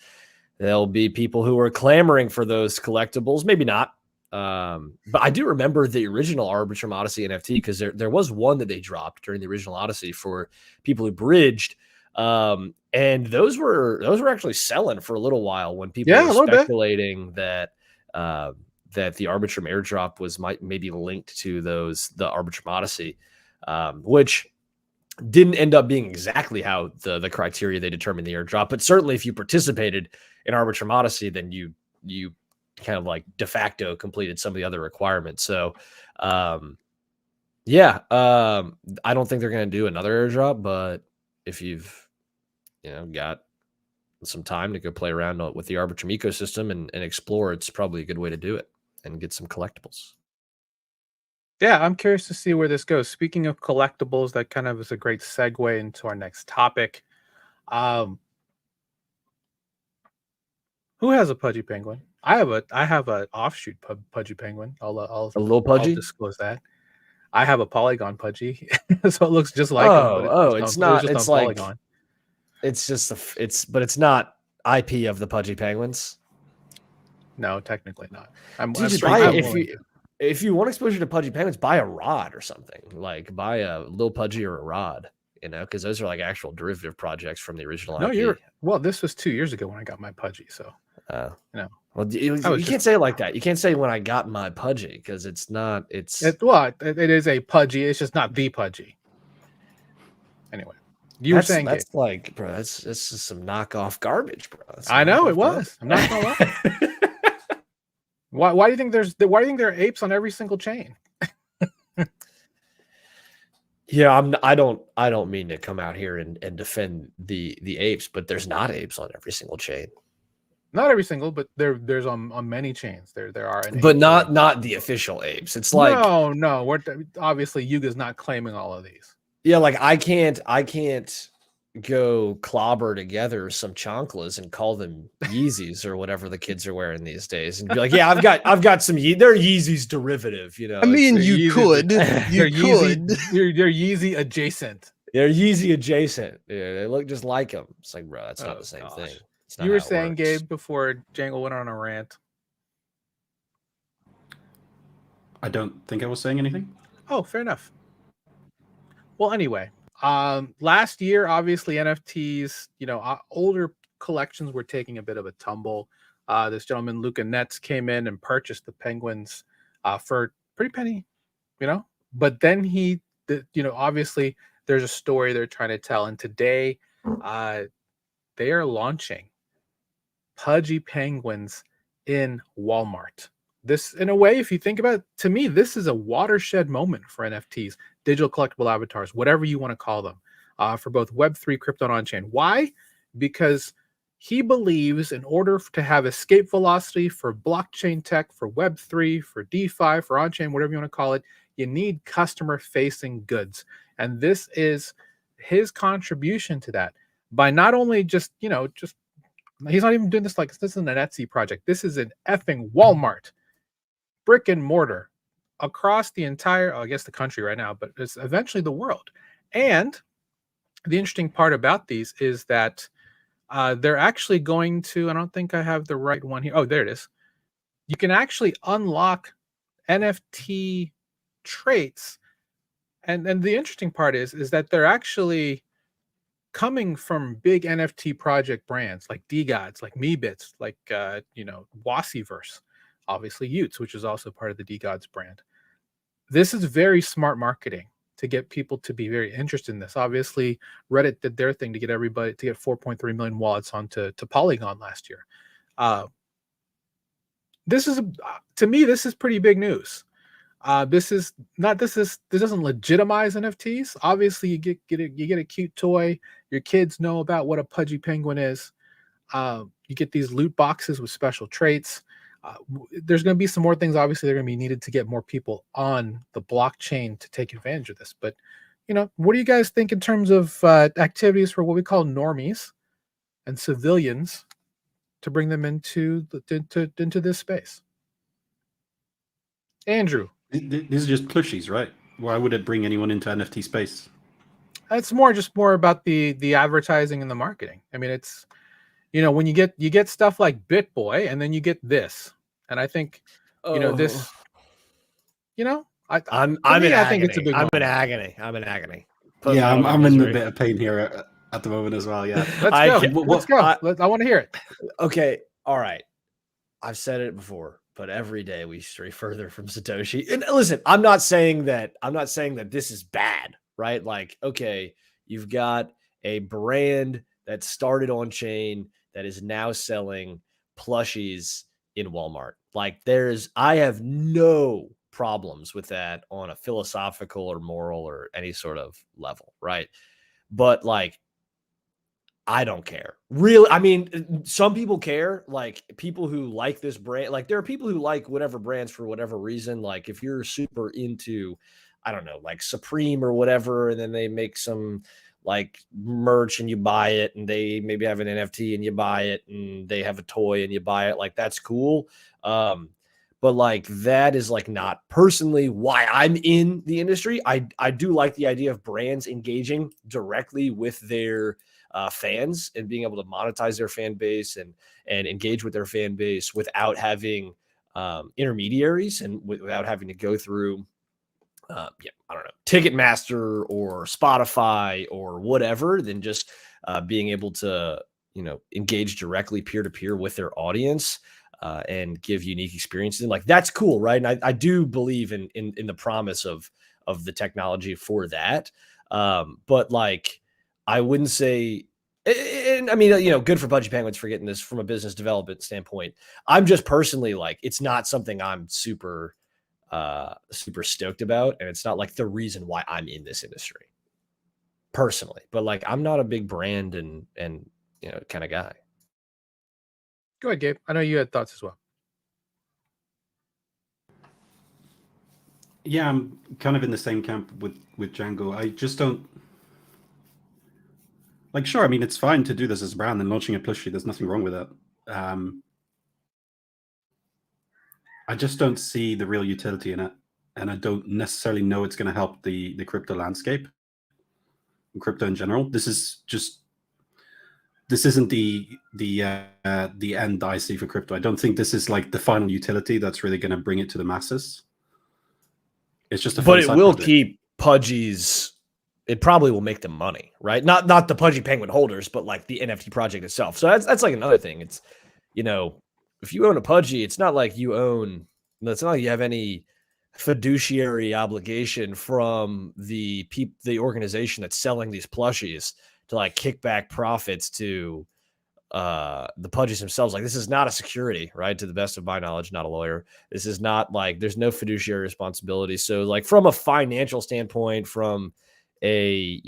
[SPEAKER 2] there'll be people who are clamoring for those collectibles. Maybe not. But I do remember the original Arbitrum Odyssey NFT because there was one that they dropped during the original Odyssey for people who bridged. And those were actually selling for a little while when people were speculating that that the Arbitrum airdrop was maybe linked to the Arbitrum Odyssey, which didn't end up being exactly how the criteria they determined the airdrop. But certainly if you participated in Arbitrum Odyssey, then you kind of like de facto completed some of the other requirements. So I don't think they're going to do another airdrop, but if you've got some time to go play around with the Arbitrum ecosystem and explore, it's probably a good way to do it and get some collectibles.
[SPEAKER 1] Yeah, I'm curious to see where this goes. Speaking of collectibles, that kind of is a great segue into our next topic. Who has a Pudgy Penguin? I have an offshoot Pudgy Penguin.
[SPEAKER 2] A little Pudgy?
[SPEAKER 1] I'll disclose that. I have a Polygon Pudgy, so it looks just like him.
[SPEAKER 2] But it's not. It's like Polygon. It's just but it's not IP of the Pudgy Penguins.
[SPEAKER 1] No, technically not.
[SPEAKER 2] If you want exposure to Pudgy Penguins, buy a rod or something. Like buy a little Pudgy or a rod. Because those are like actual derivative projects from the original IP.
[SPEAKER 1] Well, this was 2 years ago when I got my Pudgy, so
[SPEAKER 2] Well, you can't say it like that. You can't say when I got my Pudgy because it's not. It
[SPEAKER 1] is a Pudgy. It's just not the Pudgy. Anyway, you were saying
[SPEAKER 2] that's like, bro. That's just some knockoff garbage, bro.
[SPEAKER 1] I know it was. I'm not gonna lie. Why do you think there are apes on every single chain?
[SPEAKER 2] Yeah, I don't mean to come out here and defend the apes, but there's not apes on every single chain.
[SPEAKER 1] Not every single, but there's on many chains. There are,
[SPEAKER 2] but not the official apes. It's like
[SPEAKER 1] no. Obviously Yuga's not claiming all of these.
[SPEAKER 2] Yeah, like I can't go clobber together some chanclas and call them Yeezys or whatever the kids are wearing these days and be like, yeah, I've got some they're Yeezys derivative,
[SPEAKER 3] I mean, you could.
[SPEAKER 1] They're Yeezy adjacent.
[SPEAKER 2] They're Yeezy adjacent. Yeah, they look just like them. It's like, bro, that's not the same thing.
[SPEAKER 1] You were saying, Gabe, before Jangle went on a rant.
[SPEAKER 4] I don't think I was saying anything.
[SPEAKER 1] Oh, fair enough. Well, anyway, last year, obviously, NFTs, older collections were taking a bit of a tumble. This gentleman, Luca Netz, came in and purchased the Penguins for pretty penny, But then obviously, there's a story they're trying to tell. And today, they are launching Pudgy Penguins in Walmart. This, in a way, if you think about it, to me, this is a watershed moment for NFTs, digital collectible avatars, whatever you want to call them, for both Web3, crypto, and on-chain. Why? Because he believes in order to have escape velocity for blockchain tech, for Web3, for DeFi, for on-chain, whatever you want to call it, you need customer-facing goods. And this is his contribution to that by not only just he's not even doing this like this isn't an Etsy project. This is an effing Walmart. Brick and mortar across the entire, I guess the country right now, but it's eventually the world. And the interesting part about these is that they're actually going to, I don't think I have the right one here. Oh, there it is. You can actually unlock NFT traits. And the interesting part is that they're actually coming from big NFT project brands like DGods, like MeBits, like, Wassiverse. Obviously Utes, which is also part of the DGods brand. This is very smart marketing to get people to be very interested in this. Obviously, Reddit did their thing to get everybody to get 4.3 million wallets onto Polygon last year. This is pretty big news. This doesn't legitimize NFTs. Obviously, you get a cute toy. Your kids know about what a Pudgy Penguin is. You get these loot boxes with special traits. There's going to be some more things. Obviously, they're going to be needed to get more people on the blockchain to take advantage of this. But, what do you guys think in terms of activities for what we call normies and civilians to bring them into this space? Andrew.
[SPEAKER 4] These are just plushies, right? Why would it bring anyone into NFT space?
[SPEAKER 1] It's more about the advertising and the marketing. I mean, it's, when you get stuff like BitBoy, and then you get this, and I think this,
[SPEAKER 2] I'm in agony. I'm in agony.
[SPEAKER 4] Yeah, I'm in a bit of pain here at the moment as well. Yeah.
[SPEAKER 1] Let's go. I want to hear it.
[SPEAKER 2] Okay. All right. I've said it before, but every day we stray further from Satoshi. And listen, I'm not saying that this is bad, right? Like, okay, you've got a brand that started on chain that is now selling plushies in Walmart. Like, I have no problems with that on a philosophical or moral or any sort of level, right? But like, I don't care. Really, I mean, some people care, like people who like this brand. Like, there are people who like whatever brands for whatever reason. Like, if you're super into, I don't know, like Supreme or whatever, and then they make some like merch and you buy it, and they maybe have an NFT and you buy it, and they have a toy and you buy it, like that's cool. But like, that is like not personally why I'm in the industry. I do like the idea of brands engaging directly with their fans and being able to monetize their fan base and engage with their fan base without having intermediaries and without having to go through, I don't know, Ticketmaster or Spotify or whatever, than just being able to, engage directly peer-to-peer with their audience and give unique experiences. And like, that's cool, right? And I do believe in the promise of the technology for that. But like, I wouldn't say, and I mean, good for Pudgy Penguins for getting this from a business development standpoint. I'm just personally like, it's not something I'm super stoked about. And it's not like the reason why I'm in this industry personally, but like, I'm not a big brand and kind of guy.
[SPEAKER 1] Go ahead, Gabe. I know you had thoughts as well.
[SPEAKER 4] Yeah, I'm kind of in the same camp with Django. I just don't like. Sure, I mean, it's fine to do this as a brand and launching a plushie. There's nothing wrong with that. I just don't see the real utility in it, and I don't necessarily know it's going to help the crypto landscape and crypto in general. This isn't the end I see for crypto. I don't think this is like the final utility that's really going to bring it to the masses. It's just
[SPEAKER 2] but it will keep Pudgies. It probably will make them money, right? Not the Pudgy Penguin holders, but like the NFT project itself. So that's like another thing. It's, if you own a Pudgy, it's not like it's not like you have any fiduciary obligation from the organization that's selling these plushies to like kick back profits to the Pudgies themselves. Like, this is not a security, right? To the best of my knowledge, not a lawyer. This is not like, there's no fiduciary responsibility. So like, from a financial standpoint, from a,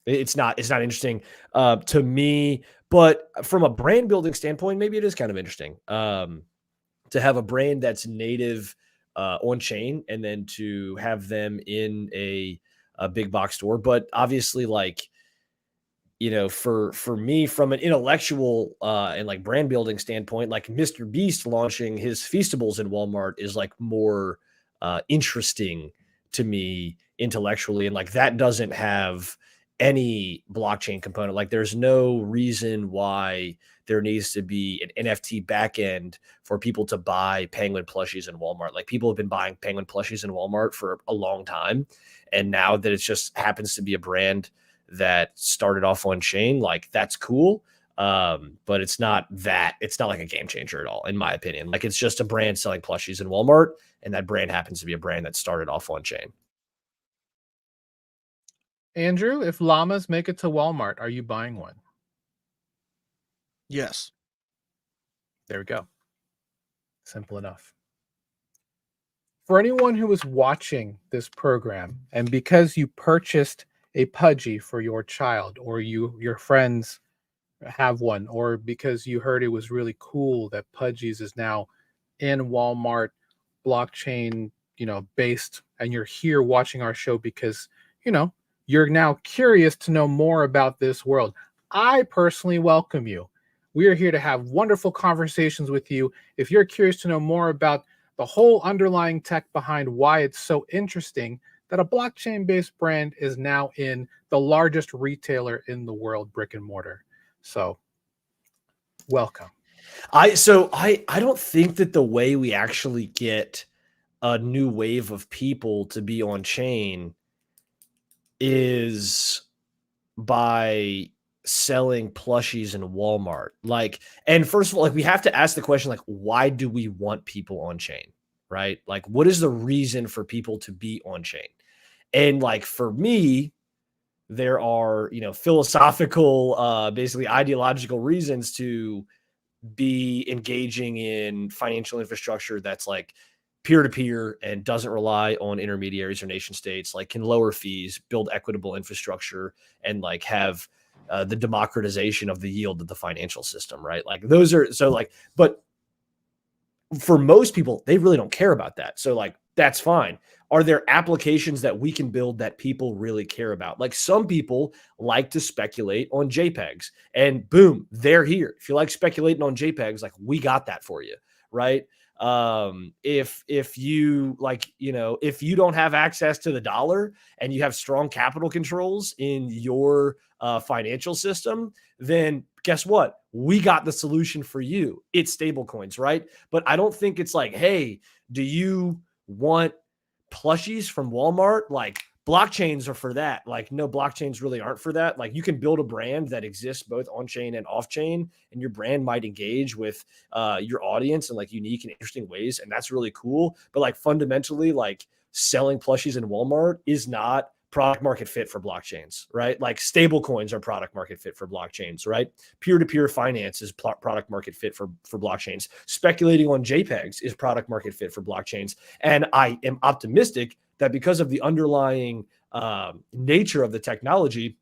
[SPEAKER 2] it's not interesting to me, but from a brand building standpoint, maybe it is kind of interesting to have a brand that's native on chain and then to have them in a big box store. But obviously, like, for me, from an intellectual and like brand building standpoint, like Mr. Beast launching his Feastables in Walmart is like more interesting to me intellectually. And like, that doesn't have any blockchain component. Like, there's no reason why there needs to be an NFT backend for people to buy penguin plushies in Walmart. Like, people have been buying penguin plushies in Walmart for a long time. And now that it just happens to be a brand that started off on chain, like, that's cool. But it's not like a game changer at all, in my opinion. Like, it's just a brand selling plushies in Walmart, and that brand happens to be a brand that started off on chain.
[SPEAKER 1] Andrew, if llamas make it to Walmart, are you buying one?
[SPEAKER 3] Yes.
[SPEAKER 1] There we go. Simple enough. For anyone who is watching this program, and because you purchased a Pudgy for your child, or your friends have one, or because you heard it was really cool that Pudgies is now in Walmart blockchain, based, and you're here watching our show because, you're now curious to know more about this world, I personally welcome you. We are here to have wonderful conversations with you. If you're curious to know more about the whole underlying tech behind why it's so interesting that a blockchain-based brand is now in the largest retailer in the world, brick and mortar. So, welcome.
[SPEAKER 2] I don't think that the way we actually get a new wave of people to be on chain is by selling plushies in Walmart. Like, and first of all, like, we have to ask the question, like, why do we want people on chain, right? Like, what is the reason for people to be on chain? And like, for me, there are, you know, philosophical, basically ideological reasons to be engaging in financial infrastructure that's like peer-to-peer and doesn't rely on intermediaries or nation states, like can lower fees, build equitable infrastructure, and like have the democratization of the yield of the financial system, right? Like those are so like, but for most people, they really don't care about that. So like, that's fine. Are there applications that we can build that people really care about? Like some people like to speculate on JPEGs, and boom, they're here. If you like speculating on JPEGs, like we got that for you, right? If you like, you know, if you don't have access to the dollar and you have strong capital controls in your financial system, then guess what? We got the solution for you. It's stable coins, right? But I don't think it's like, hey, do you want plushies from Walmart? Like blockchains are for that. Like no, blockchains really aren't for that. Like you can build a brand that exists both on chain and off chain, and your brand might engage with your audience in like unique and interesting ways. And that's really cool. But like fundamentally, like selling plushies in Walmart is not product market fit for blockchains, right? Like stable coins are product market fit for blockchains, right? Peer-to-peer finance is product market fit for blockchains. Speculating on JPEGs is product market fit for blockchains. And I am optimistic that because of the underlying nature of the technology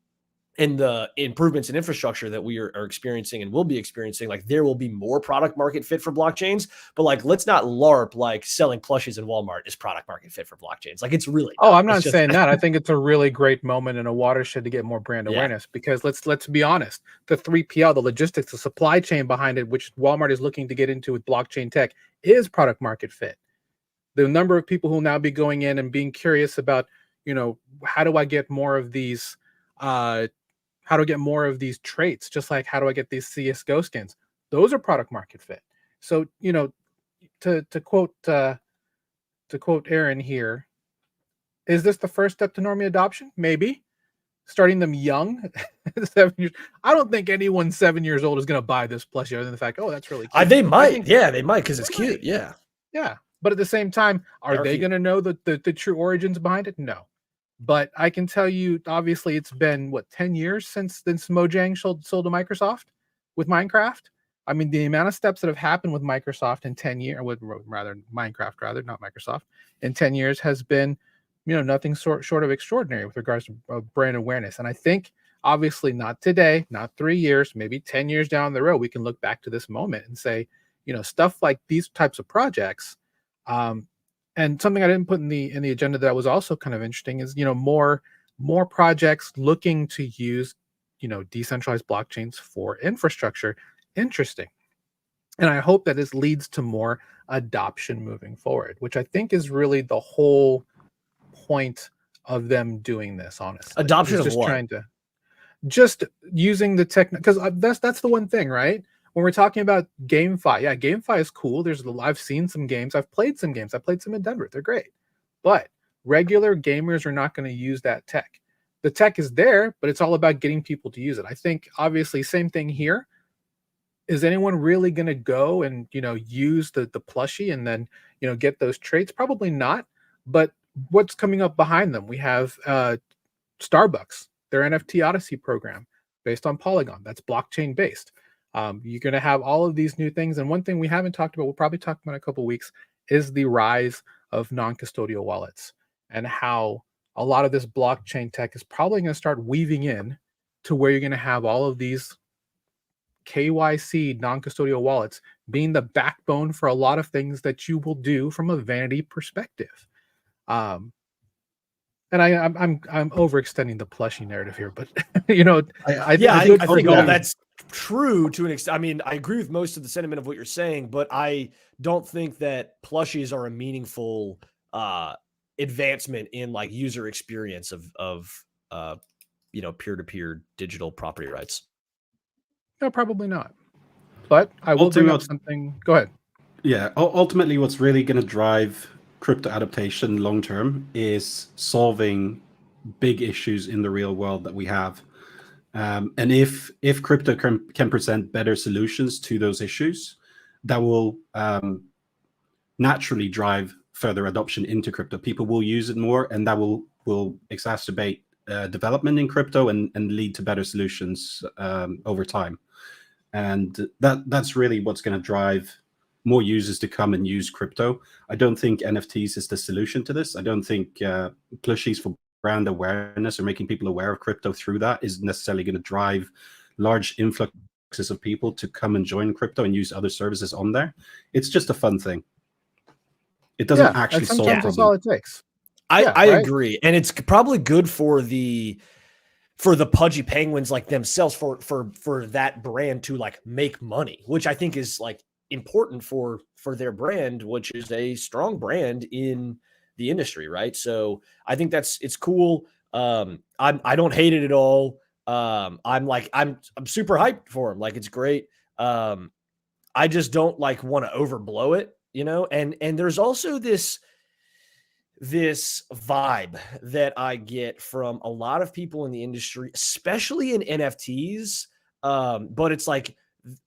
[SPEAKER 2] and the improvements in infrastructure that we are experiencing and will be experiencing, like there will be more product market fit for blockchains. But like, let's not LARP like selling plushies in Walmart is product market fit for blockchains. Like it's really
[SPEAKER 1] not. Oh, I'm not saying that. I think it's a really great moment in a watershed to get more brand awareness, because let's be honest, the 3PL, the logistics, the supply chain behind it, which Walmart is looking to get into with blockchain tech, is product market fit. The number of people who will now be going in and being curious about, you know, how do I get more of these how do I get more of these traits? Just like how do I get these CSGO skins? Those are product market fit. So, you know, to quote Aaron here, is this the first step to normie adoption? Maybe. Starting them young, 7 years. I don't think anyone 7 years old is going to buy this plushie other than the fact, oh, that's really cute.
[SPEAKER 2] They might. They might because it's cute. Yeah.
[SPEAKER 1] Yeah. But at the same time, are they going to know the true origins behind it? No. But I can tell you, obviously, it's been, what, 10 years since Mojang sold to Microsoft with Minecraft? I mean, the amount of steps that have happened with Microsoft in 10 years, Minecraft, not Microsoft, in 10 years has been, you know, nothing short of extraordinary with regards to brand awareness. And I think, obviously, not today, not 3 years, maybe 10 years down the road, we can look back to this moment and say, you know, stuff like these types of projects, and something I didn't put in the agenda that was also kind of interesting is, you know, more projects looking to use, you know, decentralized blockchains for infrastructure. Interesting. And I hope that this leads to more adoption moving forward, which I think is really the whole point of them doing this, honestly.
[SPEAKER 2] Adoption of
[SPEAKER 1] just
[SPEAKER 2] what?
[SPEAKER 1] Trying to just using the tech, because that's the one thing, right? When we're talking about GameFi, yeah, GameFi is cool. I've seen some games. I've played some games. I played some in Denver. They're great. But regular gamers are not going to use that tech. The tech is there, but it's all about getting people to use it. I think, obviously, same thing here. Is anyone really going to go and, you know, use the plushie and then, you know, get those traits? Probably not. But what's coming up behind them? We have Starbucks, their NFT Odyssey program based on Polygon. That's blockchain based. You're going to have all of these new things. And one thing we haven't talked about, we'll probably talk about in a couple of weeks, is the rise of non-custodial wallets and how a lot of this blockchain tech is probably going to start weaving in to where you're going to have all of these KYC non-custodial wallets being the backbone for a lot of things that you will do from a vanity perspective. And I'm overextending the plushie narrative here, but you know, I think
[SPEAKER 2] all that's true to an extent. I mean, I agree with most of the sentiment of what you're saying, but I don't think that plushies are a meaningful advancement in like user experience of you know, peer-to-peer digital property rights.
[SPEAKER 1] No, probably not. But I will bring up something. Go ahead.
[SPEAKER 4] Yeah, ultimately, what's really going to drive crypto adaptation long term is solving big issues in the real world that we have. And if crypto can present better solutions to those issues, that will naturally drive further adoption into crypto. People will use it more, and that will exacerbate development in crypto and lead to better solutions over time. And that's really what's going to drive more users to come and use crypto. I don't think NFTs is the solution to this. I don't think plushies for brand awareness or making people aware of crypto through that is necessarily going to drive large influxes of people to come and join crypto and use other services on there. It's just a fun thing. It doesn't actually solve problems.
[SPEAKER 1] That's all it takes.
[SPEAKER 2] I agree, and it's probably good for the Pudgy Penguins like themselves for that brand to like make money, which I think is like important for their brand, which is a strong brand in the industry, right? So I think it's cool. I don't hate it at all. I'm super hyped for him. Like, it's great. I just don't like want to overblow it, you know? And there's also this vibe that I get from a lot of people in the industry, especially in NFTs. But it's like,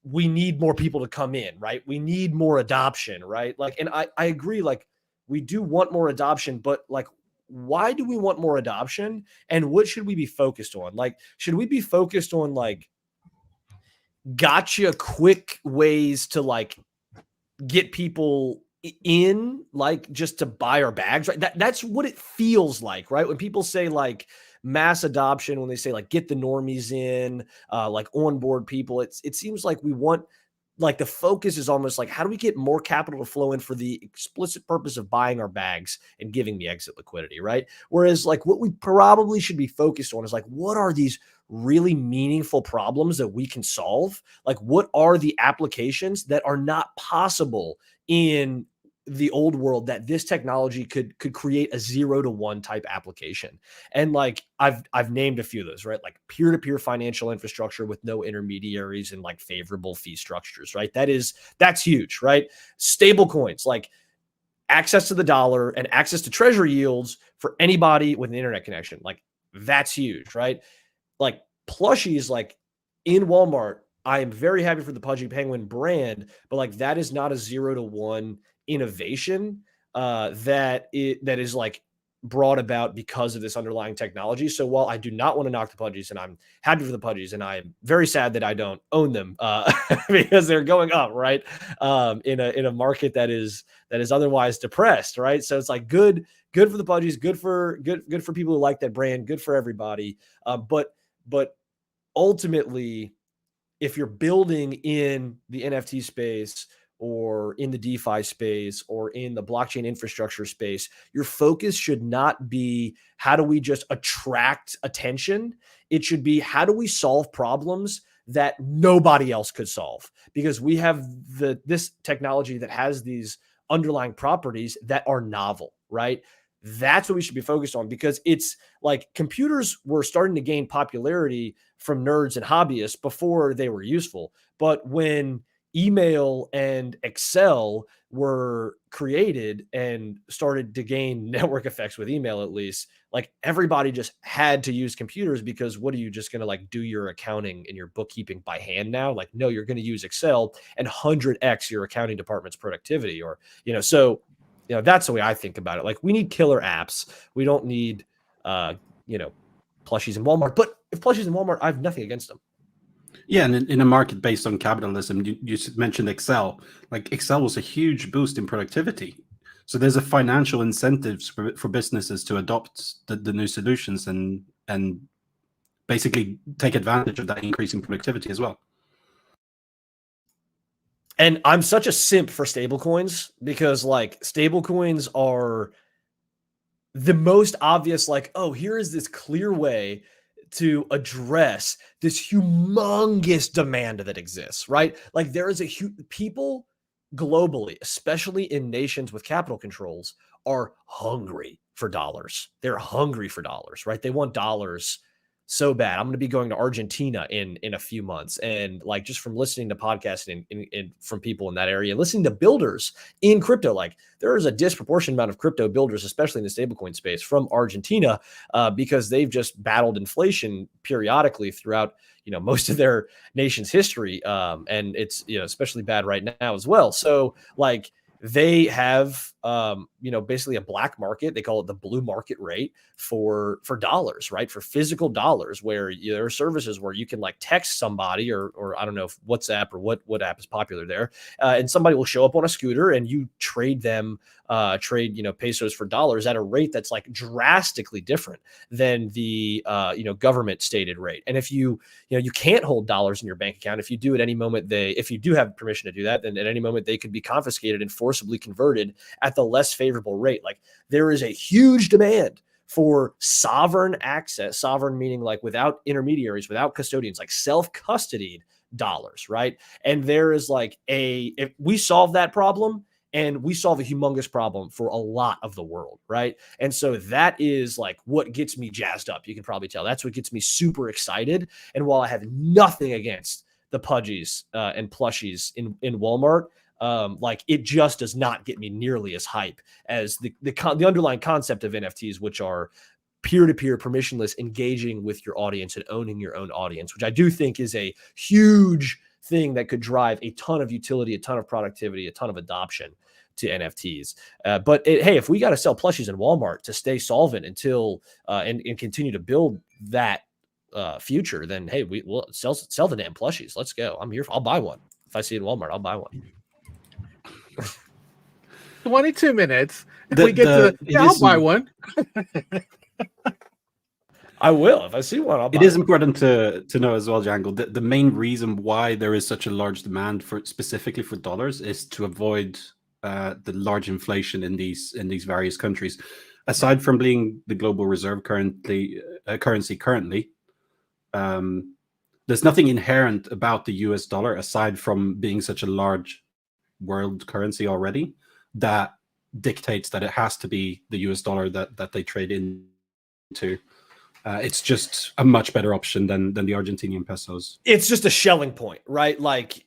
[SPEAKER 2] we need more people to come in, right? We need more adoption, right? Like, and I agree, like, we do want more adoption, but like, why do we want more adoption? And what should we be focused on? Like, should we be focused on like gotcha quick ways to like get people in, like just to buy our bags, right? That's what it feels like, right? When people say like mass adoption, when they say like get the normies in, like onboard people, it seems like we want, like, the focus is almost like, how do we get more capital to flow in for the explicit purpose of buying our bags and giving me exit liquidity, right? Whereas like what we probably should be focused on is like, what are these really meaningful problems that we can solve? Like, what are the applications that are not possible in the old world that this technology could create a 0 to 1 type application? And like, I've named a few of those, right? Like peer-to-peer financial infrastructure with no intermediaries and like favorable fee structures, right? That's huge, right? Stable coins, like access to the dollar and access to treasury yields for anybody with an internet connection. Like, that's huge, right? Like plushies, like in Walmart, I am very happy for the Pudgy Penguin brand, but like, that is not a 0 to 1 innovation that is like brought about because of this underlying technology. So while I do not want to knock the Pudgies, and I'm happy for the Pudgies, and I'm very sad that I don't own them because they're going up, right? In a market that is otherwise depressed, right? So it's like good for the Pudgies, good for people who like that brand, good for everybody. But ultimately, if you're building in the NFT space or in the DeFi space or in the blockchain infrastructure space, your focus should not be how do we just attract attention. It should be how do we solve problems that nobody else could solve, because we have this technology that has these underlying properties that are novel, right? That's what we should be focused on, because it's like computers were starting to gain popularity from nerds and hobbyists before they were useful. But when email and Excel were created and started to gain network effects with email, at least, like everybody just had to use computers, because what are you just going to like do your accounting and your bookkeeping by hand now? Like, no, you're going to use Excel and 100x your accounting department's productivity, or, you know, so, you know, that's the way I think about it. Like, we need killer apps. We don't need, you know, plushies in Walmart. But if plushies in Walmart, I have nothing against them.
[SPEAKER 4] Yeah, and in a market based on capitalism, you mentioned Excel. Like, Excel was a huge boost in productivity. So there's a financial incentives for businesses to adopt the new solutions and basically take advantage of that increase in productivity as well.
[SPEAKER 2] And I'm such a simp for stablecoins, because like stablecoins are the most obvious, like, oh, here is this clear way to address this humongous demand that exists, right? Like, there is people globally, especially in nations with capital controls, are hungry for dollars. They're hungry for dollars, right? They want dollars so bad. I'm going to be going to Argentina in a few months. And like, just from listening to podcasts and from people in that area, listening to builders in crypto, like there is a disproportionate amount of crypto builders, especially in the stablecoin space, from Argentina, because they've just battled inflation periodically throughout, most of their nation's history. And it's, especially bad right now as well. So like, they have, basically a black market. They call it the blue market rate for dollars, right? For physical dollars, where there are services where you can like text somebody or I don't know if WhatsApp or what app is popular there. And somebody will show up on a scooter and you trade them, pesos for dollars at a rate that's like drastically different than the, government stated rate. And if you can't hold dollars in your bank account, if you do at any moment, if you do have permission to do that, then at any moment they could be confiscated and forcibly converted at the less favorable rate. Like there is a huge demand for sovereign access, sovereign meaning like without intermediaries, without custodians, like self-custodied dollars, right? And there is like if we solve that problem, and we solve a humongous problem for a lot of the world, right? And so that is like what gets me jazzed up. You can probably tell that's what gets me super excited. And while I have nothing against the Pudgies and plushies in Walmart, like it just does not get me nearly as hype as the underlying concept of NFTs, which are peer-to-peer, permissionless, engaging with your audience and owning your own audience, which I do think is a huge thing that could drive a ton of utility, a ton of productivity, a ton of adoption to NFTs. But hey, if we got to sell plushies in Walmart to stay solvent until and continue to build that future, then hey, we'll sell the damn plushies. Let's go. I'm here. I'll buy one. If I see it in Walmart, I'll buy one.
[SPEAKER 1] 22 minutes. If we get to I'll buy one.
[SPEAKER 2] I will. If I see one, I'll buy
[SPEAKER 4] it is
[SPEAKER 2] one.
[SPEAKER 4] important to know as well, Jangle, the main reason why there is such a large demand for specifically for dollars is to avoid the large inflation in these various countries. Aside from being the global reserve currency currently, there's nothing inherent about the US dollar aside from being such a large world currency already that dictates that it has to be the US dollar that they trade into. It's just a much better option than the Argentinian pesos.
[SPEAKER 2] It's just a shelling point, right? Like,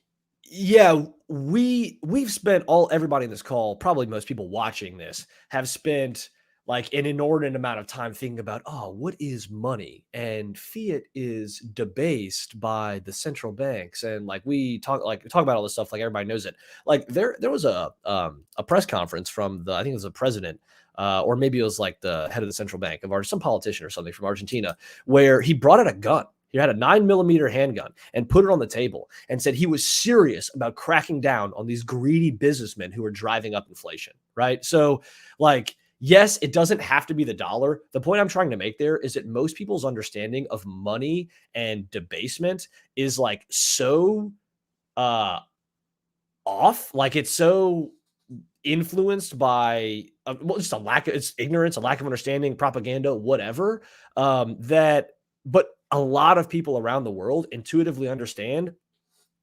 [SPEAKER 2] yeah, we've spent everybody in this call, probably most people watching this, have spent like an inordinate amount of time thinking about, what is money? And fiat is debased by the central banks. And like we talk about all this stuff, like everybody knows it. Like there was a press conference from I think it was the president, or maybe it was like the head of the central bank of some politician or something from Argentina, where he brought out a gun. He had a 9mm handgun and put it on the table and said he was serious about cracking down on these greedy businessmen who are driving up inflation, right? So like, yes, it doesn't have to be the dollar. The point I'm trying to make there is that most people's understanding of money and debasement is like so off. Like it's so influenced by just it's ignorance, a lack of understanding, propaganda, whatever, but a lot of people around the world intuitively understand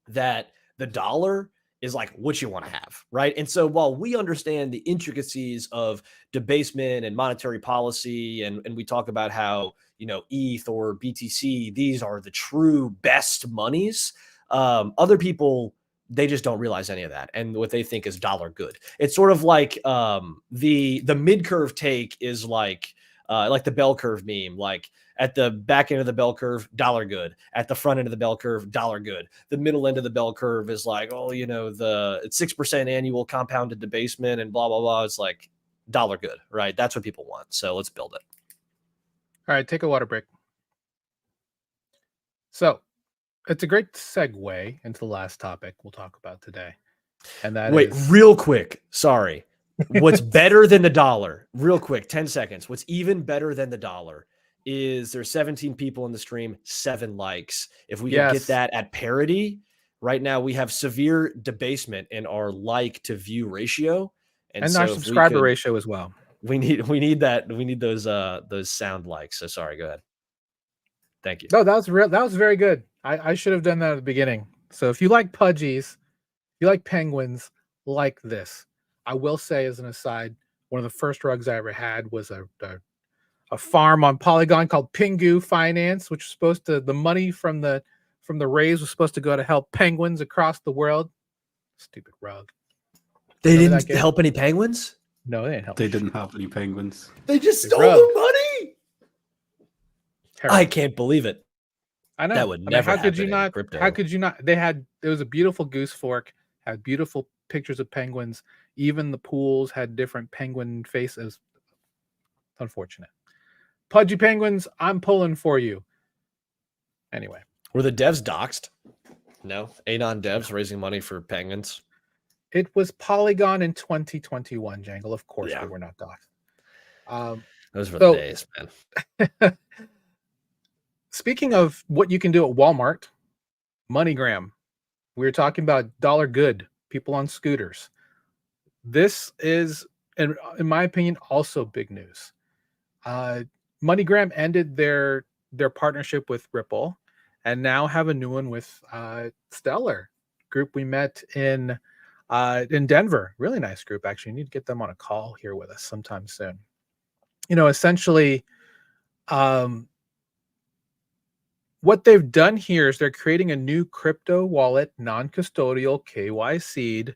[SPEAKER 2] that the dollar is like what you want to have, right? And so while we understand the intricacies of debasement and monetary policy, and we talk about how, ETH or BTC, these are the true best monies, other people, they just don't realize any of that. And what they think is dollar good. It's sort of like the mid-curve take is like the bell curve meme, like at the back end of the bell curve, dollar good. At the front end of the bell curve, dollar good. The middle end of the bell curve is like, it's 6% annual compounded debasement and blah, blah, blah. It's like dollar good, right? That's what people want. So let's build it.
[SPEAKER 1] All right, take a water break. So it's a great segue into the last topic we'll talk about today. And that is...
[SPEAKER 2] real quick. Sorry. What's better than the dollar? Real quick, 10 seconds. What's even better than the dollar is there's 17 people in the stream, 7 likes. If we can get that at parity, right now we have severe debasement in our like to view ratio. And so
[SPEAKER 1] our subscriber ratio as well.
[SPEAKER 2] We need that. We need those sound likes. So sorry, go ahead. Thank you.
[SPEAKER 1] No, that was real. That was very good. I should have done that at the beginning. So if you like Pudgies, if you like penguins, like this. I will say as an aside, one of the first rugs I ever had was a a farm on Polygon called Pingu Finance, which was supposed to, the money from the raise was supposed to go to help penguins across the world. Stupid rug.
[SPEAKER 2] They didn't help any penguins?
[SPEAKER 1] No, they didn't help.
[SPEAKER 4] They didn't help any penguins.
[SPEAKER 2] They just stole their money.
[SPEAKER 1] Terrible.
[SPEAKER 2] I can't believe it.
[SPEAKER 1] I know.
[SPEAKER 2] That would never
[SPEAKER 1] how could you
[SPEAKER 2] happen
[SPEAKER 1] not?
[SPEAKER 2] in crypto.
[SPEAKER 1] How could you not? It was a beautiful goose fork, had beautiful pictures of penguins. Even the pools had different penguin faces. Unfortunate. Pudgy Penguins, I'm pulling for you. Anyway.
[SPEAKER 2] Were the devs doxxed? No. Anon devs raising money for penguins?
[SPEAKER 1] It was Polygon in 2021, Jangle. Of course they were not doxxed.
[SPEAKER 2] Those were the days, man.
[SPEAKER 1] Speaking of what you can do at Walmart, Moneygram. We were talking about dollar good, people on scooters. This is, in my opinion, also big news. Moneygram ended their partnership with Ripple and now have a new one with Stellar group we met in Denver. Really nice group, actually. You need to get them on a call here with us sometime soon. Essentially, what they've done here is they're creating a new crypto wallet, non-custodial KYC'd,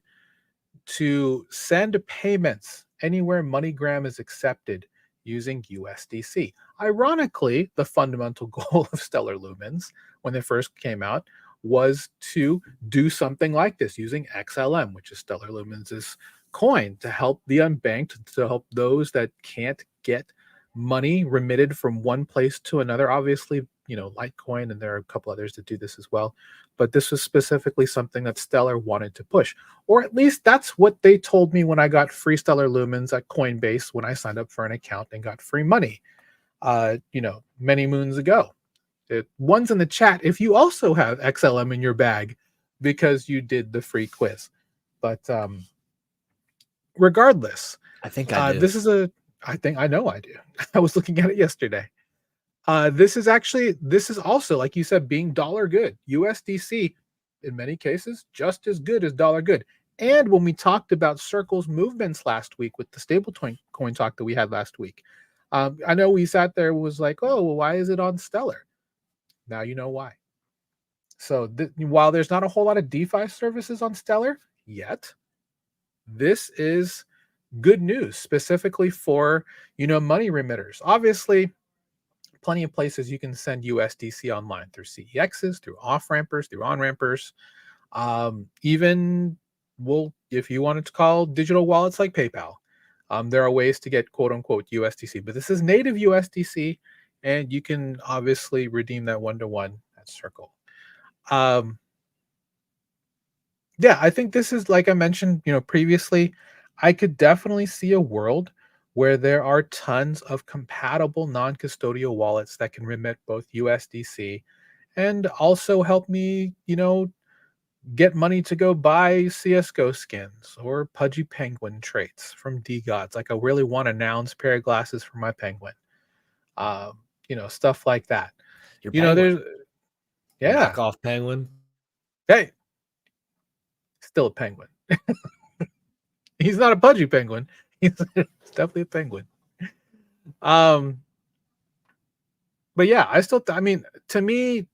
[SPEAKER 1] to send payments anywhere MoneyGram is accepted using USDC. Ironically, the fundamental goal of Stellar Lumens when they first came out was to do something like this using XLM, which is Stellar Lumens' coin, to help the unbanked, to help those that can't get money remitted from one place to another. Obviously, Litecoin, and there are a couple others that do this as well. But this was specifically something that Stellar wanted to push. Or at least that's what they told me when I got free Stellar Lumens at Coinbase when I signed up for an account and got free money, many moons ago. One's in the chat if you also have XLM in your bag because you did the free quiz. But regardless,
[SPEAKER 2] I think I do.
[SPEAKER 1] I know I do. I was looking at it yesterday. This is also, like you said, being dollar good. USDC, in many cases, just as good as dollar good. And when we talked about Circle's movements last week with the stablecoin talk that we had last week, I know we sat there and was like, oh, well, why is it on Stellar? Now you know why. So while there's not a whole lot of DeFi services on Stellar yet, this is good news specifically for, money remitters. Obviously, plenty of places you can send USDC online through CEXs, through off-rampers, through on-rampers. Even, if you wanted to call digital wallets like PayPal, there are ways to get quote-unquote USDC. But this is native USDC, and you can obviously redeem that one-to-one at Circle. I think this is, like I mentioned, previously, I could definitely see a world where there are tons of compatible non-custodial wallets that can remit both USDC and also help me, get money to go buy CSGO skins or Pudgy Penguin traits from DGods. Like I really want a Nouns pair of glasses for my penguin. Stuff like that. There's
[SPEAKER 2] knockoff penguin.
[SPEAKER 1] Hey, still a penguin. He's not a Pudgy Penguin. He's definitely a penguin. But yeah, to me,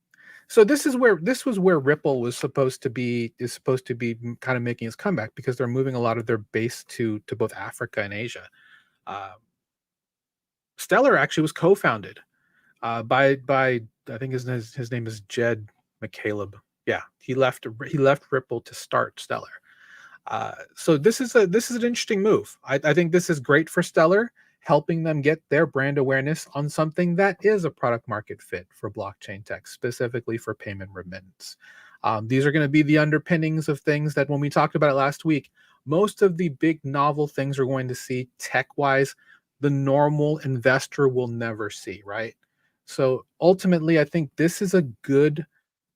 [SPEAKER 1] so this was where Ripple is supposed to be kind of making its comeback because they're moving a lot of their base to both Africa and Asia. Stellar actually was co-founded by I think his name is Jed McCaleb. Yeah, he left Ripple to start Stellar. So this is an interesting move. I think this is great for Stellar, helping them get their brand awareness on something that is a product market fit for blockchain tech, specifically for payment remittance. These are going to be the underpinnings of things that when we talked about it last week, most of the big novel things we're going to see tech-wise, the normal investor will never see, right? So ultimately, I think this is a good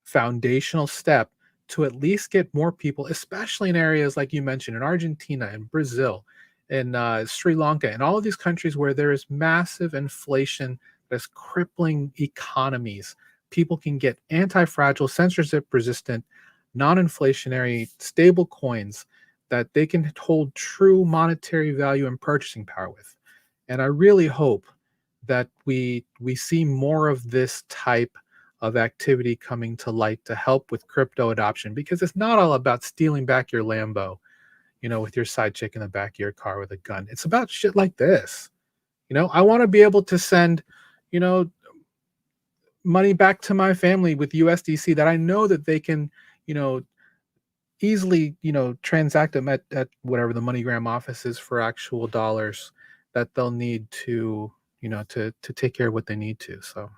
[SPEAKER 1] foundational step to at least get more people, especially in areas like you mentioned, in Argentina and Brazil, in Sri Lanka, and all of these countries where there is massive inflation that's crippling economies. People can get anti-fragile, censorship-resistant, non-inflationary, stable coins that they can hold true monetary value and purchasing power with. And I really hope that we see more of this type of activity coming to light to help with crypto adoption, because it's not all about stealing back your Lambo, with your side chick in the back of your car with a gun. It's about shit like this. I want to be able to send, money back to my family with USDC that I know that they can, easily, transact them at whatever the Moneygram office is for actual dollars that they'll need to, to take care of what they need to. So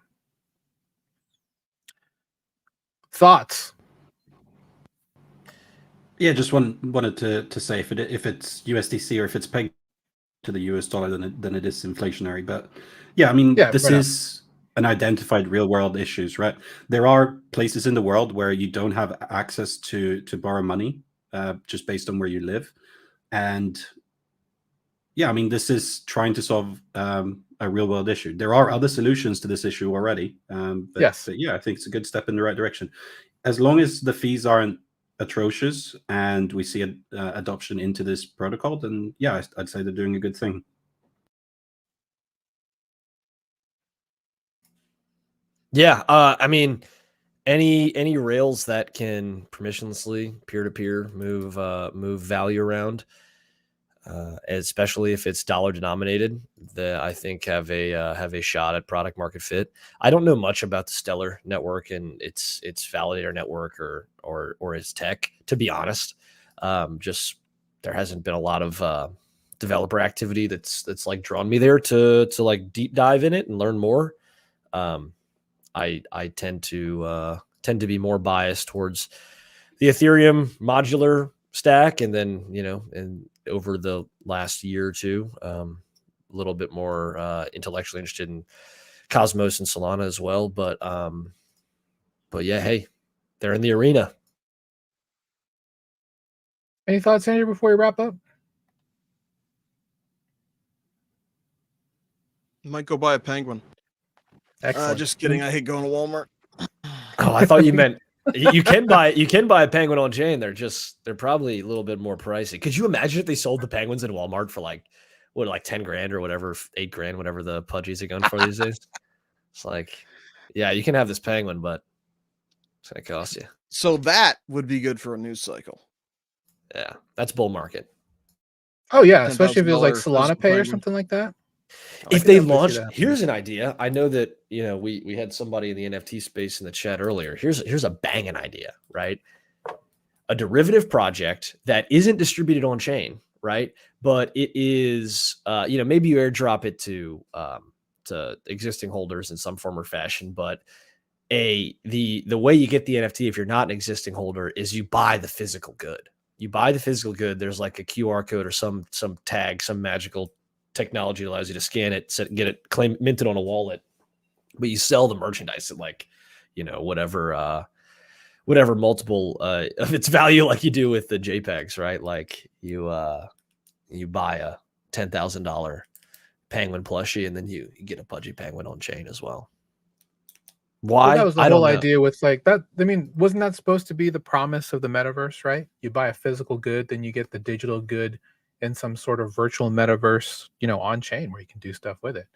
[SPEAKER 1] thoughts?
[SPEAKER 4] Yeah, just wanted to say if it's USDC or if it's pegged to the US dollar, then it is inflationary. But yeah, I mean, this is an identified real world issues, right? There are places in the world where you don't have access to borrow money just based on where you live. And yeah, I mean, this is trying to solve a real world issue. There are other solutions to this issue already. But yeah, I think it's a good step in the right direction. As long as the fees aren't atrocious and we see adoption into this protocol, then yeah, I'd say they're doing a good thing.
[SPEAKER 2] Yeah, I mean, any rails that can permissionlessly peer-to-peer move value around, especially if it's dollar denominated, that I think have a shot at product market fit. I don't know much about the Stellar network and its validator network or its tech, to be honest. Just there hasn't been a lot of developer activity that's like drawn me there to like deep dive in it and learn more. I tend to be more biased towards the Ethereum modular stack, and then and over the last year or two, a little bit more intellectually interested in Cosmos and Solana as well. But yeah, hey, they're in the arena.
[SPEAKER 1] Any thoughts, Andrew, before we wrap up?
[SPEAKER 3] Might go buy a penguin.
[SPEAKER 1] Excellent.
[SPEAKER 3] Just kidding. I hate going to Walmart.
[SPEAKER 2] Oh, I thought you meant you can buy a penguin on chain. They're probably a little bit more pricey. Could you imagine if they sold the penguins in Walmart for like 10 grand or whatever, 8 grand, whatever the Pudgies are going for these days? It's like, yeah, you can have this penguin, but it's gonna cost you.
[SPEAKER 3] So that would be good for a news cycle.
[SPEAKER 2] Yeah, that's bull market.
[SPEAKER 1] Oh yeah, especially if it was like Solana Pay or something like that.
[SPEAKER 2] If they launch, here's an idea. I know that we had somebody in the NFT space in the chat earlier. Here's a banging idea, right? A derivative project that isn't distributed on chain, right? But it is, maybe you airdrop it to existing holders in some form or fashion. But the way you get the NFT if you're not an existing holder is you buy the physical good. You buy the physical good. There's like a QR code or some tag, some magical technology that allows you to scan it, get it minted on a wallet, but you sell the merchandise at like, whatever multiple of its value, like you do with the JPEGs, right? Like you buy a $10,000 penguin plushie and then you get a Pudgy Penguin on chain as well. Why?
[SPEAKER 1] Well, that was the whole idea with like that. I mean, wasn't that supposed to be the promise of the metaverse, right? You buy a physical good, then you get the digital good in some sort of virtual metaverse, on chain where you can do stuff with it.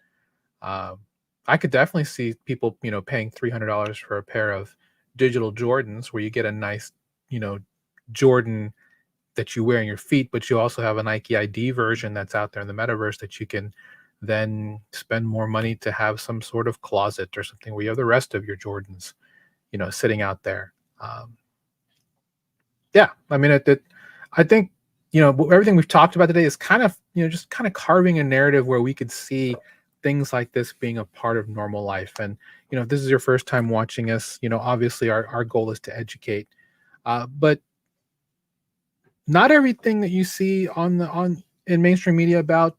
[SPEAKER 1] I could definitely see people, paying $300 for a pair of digital Jordans where you get a nice, Jordan that you wear on your feet, but you also have a Nike ID version that's out there in the metaverse that you can then spend more money to have some sort of closet or something where you have the rest of your Jordans, sitting out there. Yeah, I mean, I think, everything we've talked about today is kind of, just kind of carving a narrative where we could see things like this being a part of normal life. And, if this is your first time watching us, obviously our goal is to educate, but not everything that you see in mainstream media about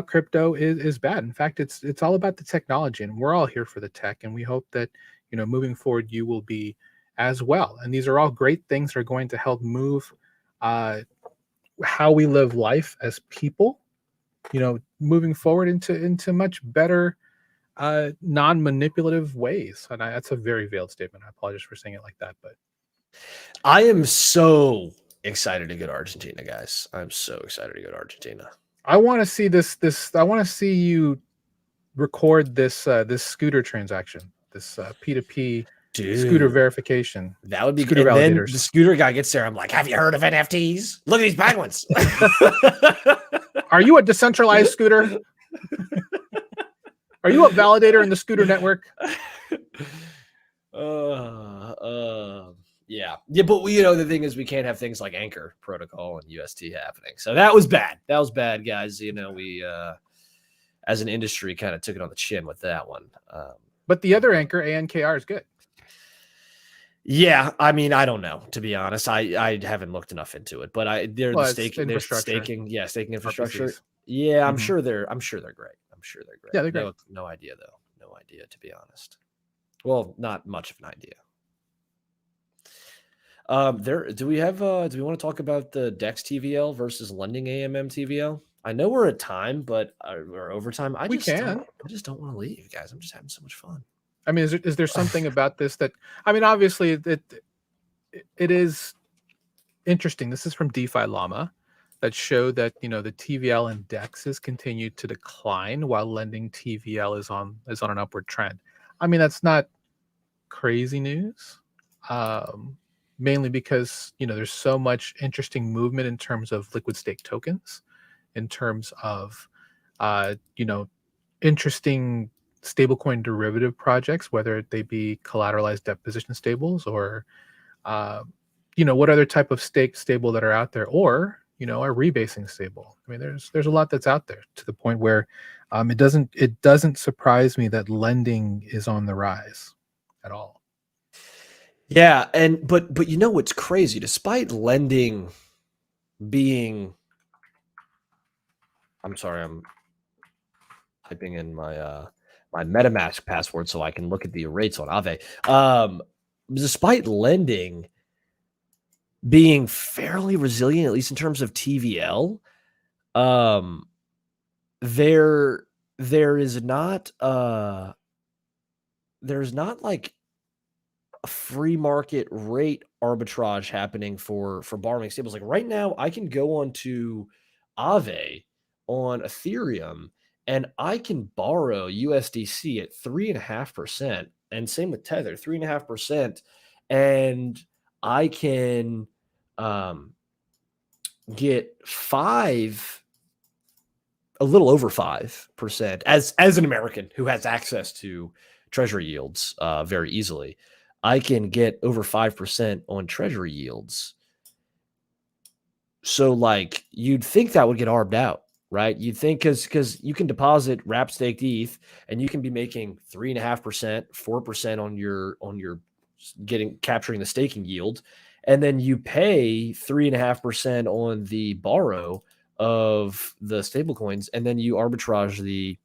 [SPEAKER 1] crypto is bad. In fact, it's all about the technology, and we're all here for the tech. And we hope that, moving forward, you will be as well. And these are all great things that are going to help move how we live life as people, moving forward into much better non-manipulative ways. And that's a very veiled statement. I apologize for saying it like that, but
[SPEAKER 2] I am so excited to go to Argentina, guys. I'm so excited to go to Argentina.
[SPEAKER 1] I want to see this. I want to see you record this this scooter transaction, this P2P
[SPEAKER 2] Dude,
[SPEAKER 1] scooter verification.
[SPEAKER 2] That would be
[SPEAKER 1] scooter
[SPEAKER 2] good. And
[SPEAKER 1] validators.
[SPEAKER 2] then the scooter guy gets there. I'm like, have you heard of NFTs? Look at these penguins.
[SPEAKER 1] Are you a decentralized scooter? Are you a validator in the scooter network?
[SPEAKER 2] Yeah. But the thing is, we can't have things like Anchor Protocol and UST happening. So that was bad. That was bad, guys. We as an industry kind of took it on the chin with that one.
[SPEAKER 1] But the other Anchor, ANKR, is good.
[SPEAKER 2] Yeah, I mean, I don't know, to be honest. I haven't looked enough into it, but they're the staking infrastructure.
[SPEAKER 1] RPCs.
[SPEAKER 2] Yeah, I'm sure they're great.
[SPEAKER 1] Yeah, they're great.
[SPEAKER 2] No idea though. No idea, to be honest. Well, not much of an idea. Do we want to talk about the DEX TVL versus lending AMM TVL? I know we're at time, but we're over time. I just don't want to leave, guys. I'm just having so much fun.
[SPEAKER 1] I mean, is there something about this that, I mean, obviously it is interesting. This is from DeFi Llama that show that, the TVL indexes continue to decline while lending TVL is on an upward trend. I mean, that's not crazy news. Mainly because, there's so much interesting movement in terms of liquid stake tokens, in terms of, interesting stablecoin derivative projects, whether they be collateralized debt position stables or, what other type of stable that are out there, or, a rebasing stable. I mean, there's a lot that's out there to the point where it doesn't surprise me that lending is on the rise at all.
[SPEAKER 2] Yeah, but what's crazy? Despite lending being, I'm sorry, I'm typing in my my MetaMask password so I can look at the rates on Ave. Despite lending being fairly resilient, at least in terms of TVL, there's not like a free market rate arbitrage happening for borrowing stables. Like right now, I can go onto Ave on Ethereum and I can borrow USDC at 3.5%, and same with Tether, 3.5%, and I can get a little over 5% as an American who has access to treasury yields very easily. I can get over 5% on treasury yields. So like you'd think that would get arbed out, right? You'd think because you can deposit wrap staked ETH and you can be making 3.5%, 4% on your capturing the staking yield, and then you pay 3.5% on the borrow of the stable coins, and then you arbitrage the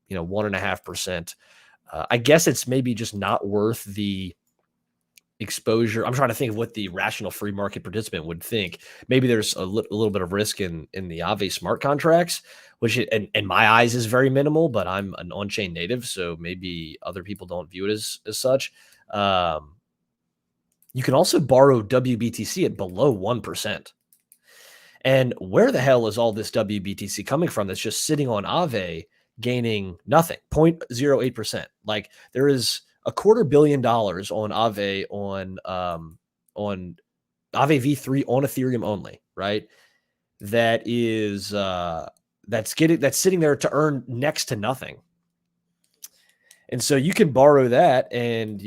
[SPEAKER 2] 1.5%. I guess it's maybe just not worth the exposure. I'm trying to think of what the rational free market participant would think. Maybe there's a little bit of risk in the Ave smart contracts, which in my eyes is very minimal, but I'm an on-chain native, so maybe other people don't view it as such. You can also borrow WBTC at below 1%. And where the hell is all this WBTC coming from that's just sitting on Ave gaining nothing, 0.08%? Like there is $250 million on Ave on Ave V3 on Ethereum only, right? That is that's sitting there to earn next to nothing. And so you can borrow that, and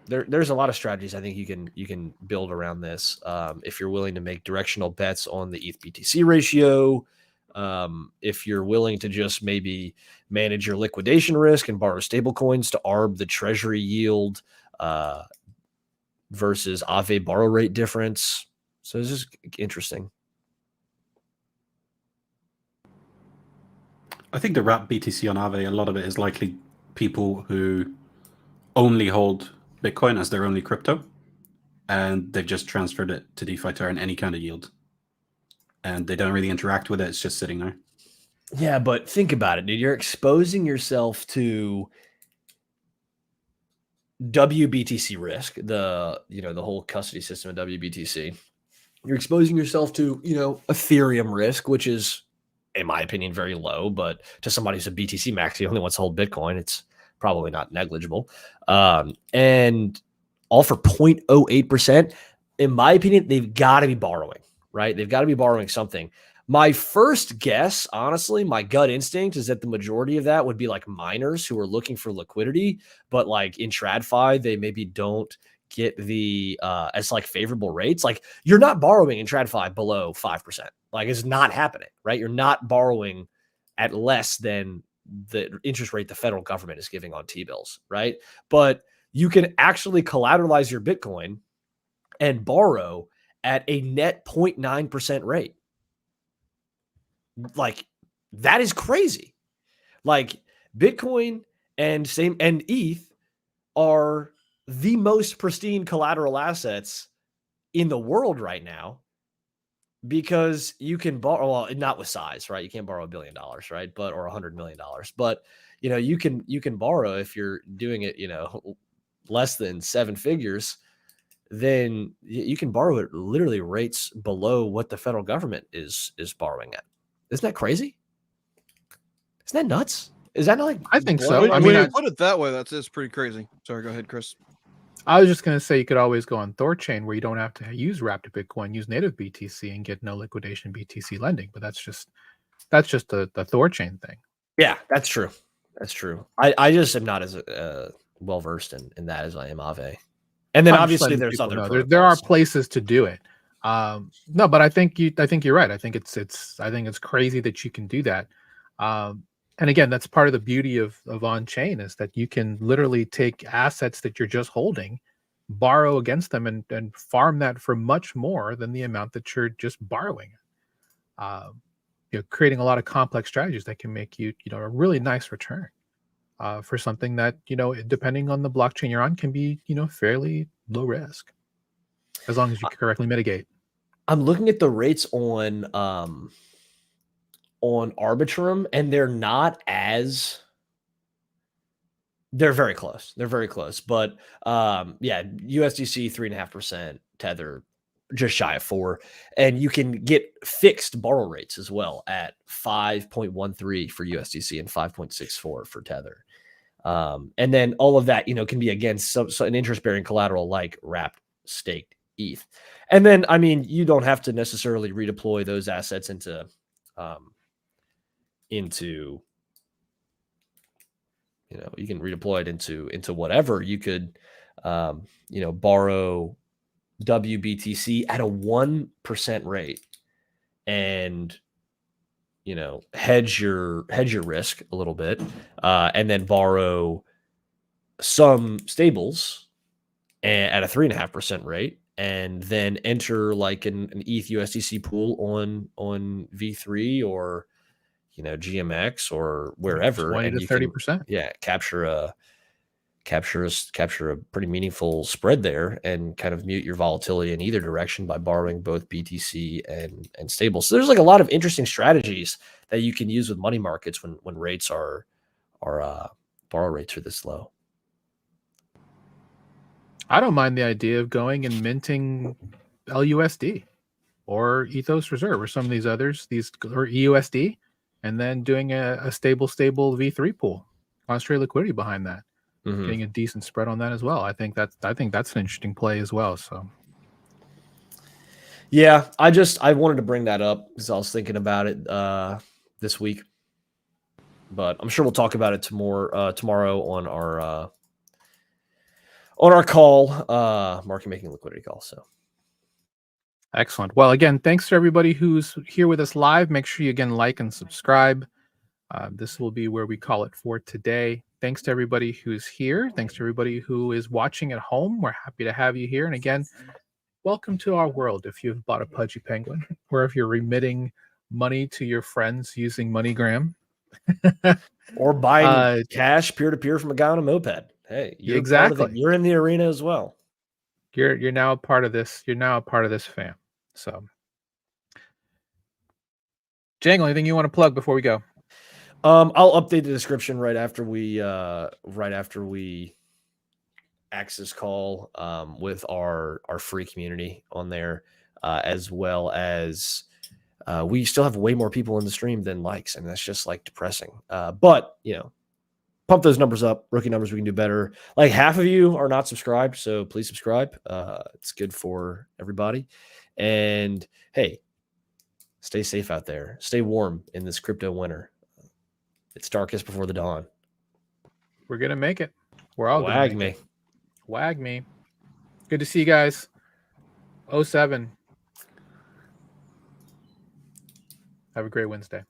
[SPEAKER 2] there's a lot of strategies I think you can build around this if you're willing to make directional bets on the ETH BTC ratio. If you're willing to just maybe manage your liquidation risk and borrow stable coins to arb the treasury yield versus Ave borrow rate difference. So it's just interesting.
[SPEAKER 4] I think the wrap BTC on Ave, a lot of it is likely people who only hold Bitcoin as their only crypto, and they've just transferred it to DeFi to earn any kind of yield. And they don't really interact with it. It's just sitting there.
[SPEAKER 2] Yeah, but think about it, dude. You're exposing yourself to WBTC risk, the whole custody system of WBTC. You're exposing yourself to, Ethereum risk, which is in my opinion, very low. But to somebody who's a BTC max, he only wants to hold Bitcoin, it's probably not negligible. And all for 0.08%. In my opinion, they've got to be borrowing, right? They've got to be borrowing something. My first guess, honestly, my gut instinct is that the majority of that would be like miners who are looking for liquidity, but like in TradFi, they maybe don't get the as like favorable rates. Like you're not borrowing in TradFi below 5%. Like it's not happening, right? You're not borrowing at less than the interest rate the federal government is giving on T-bills, right? But you can actually collateralize your Bitcoin and borrow at a net 0.9% rate. Like that is crazy. Like Bitcoin and ETH are the most pristine collateral assets in the world right now because you can borrow, well, not with size, right? You can't borrow $1 billion, right? But, or $100 million, but you know, you can borrow if you're doing it, you know, less than 7 figures, then you can borrow at literally rates below what the federal government is borrowing at. Isn't that crazy? Isn't that nuts? Is that not like?
[SPEAKER 1] I think so.
[SPEAKER 3] I mean, when you put it that way, that's pretty crazy. Sorry, go ahead, Chris.
[SPEAKER 1] I was just going to say you could always go on Thorchain where you don't have to use wrapped Bitcoin, use native BTC and get no liquidation BTC lending. But that's just the Thorchain thing.
[SPEAKER 2] Yeah, that's true. That's true. I just am not as well versed in that as I am Ave. And then obviously there's other
[SPEAKER 1] there are places to do it. No, but I think you're right. I think it's crazy that you can do that. And again, that's part of the beauty of on-chain is that you can literally take assets that you're just holding, borrow against them, and farm that for much more than the amount that you're just borrowing. You know, creating a lot of complex strategies that can make you a really nice return for something that, depending on the blockchain you're on, can be fairly low risk as long as you correctly mitigate.
[SPEAKER 2] I'm looking at the rates on Arbitrum, and they're very close. They're very close. But yeah, USDC 3.5%, Tether just shy of 4%. And you can get fixed borrow rates as well at 5.13 for USDC and 5.64 for Tether. And then all of that, can be against an interest-bearing collateral like wrapped staked ETH. And then, I mean, you don't have to necessarily redeploy those assets into you can redeploy it into whatever. You could borrow WBTC at a 1% rate and hedge your risk a little bit, and then borrow some stables at a 3.5% rate, and then enter like an ETH USDC pool on V3 or GMX or wherever,
[SPEAKER 1] 20
[SPEAKER 2] and
[SPEAKER 1] to 30%.
[SPEAKER 2] Yeah, capture a pretty meaningful spread there and kind of mute your volatility in either direction by borrowing both BTC and stable. So there's like a lot of interesting strategies that you can use with money markets when rates are borrow rates are this low.
[SPEAKER 1] I don't mind the idea of going and minting LUSD or Ethos Reserve or some of these others, or EUSD, and then doing a stable V3 pool, concentrated liquidity behind that, getting a decent spread on that as well. I think that's an interesting play as well. So,
[SPEAKER 2] yeah, I wanted to bring that up because I was thinking about it this week, but I'm sure we'll talk about it tomorrow on our call, market making liquidity call. So.
[SPEAKER 1] Excellent. Well, again, thanks to everybody who's here with us live. Make sure you again like and subscribe. This will be where we call it for today. Thanks to everybody who's here. Thanks to everybody who is watching at home. We're happy to have you here. And again, welcome to our world. If you've bought a Pudgy Penguin, or if you're remitting money to your friends using MoneyGram,
[SPEAKER 2] or buying cash peer-to-peer from a guy on a moped. Hey, you're in the arena as well.
[SPEAKER 1] You're now a part of this. You're now a part of this fam. So, Jangle, anything you want to plug before we go?
[SPEAKER 2] I'll update the description right after we access call with our free community on there, as well as We still have way more people in the stream than likes, and that's just like depressing. But pump those numbers up. Rookie numbers, we can do better. Like half of you are not subscribed, so please subscribe. It's good for everybody. And hey, stay safe out there. Stay warm in this crypto winter. It's darkest before the dawn.
[SPEAKER 1] We're gonna make it. We're all
[SPEAKER 2] Wag
[SPEAKER 1] gonna
[SPEAKER 2] me.
[SPEAKER 1] make it. Wag me. Good to see you guys. 07. Have a great Wednesday.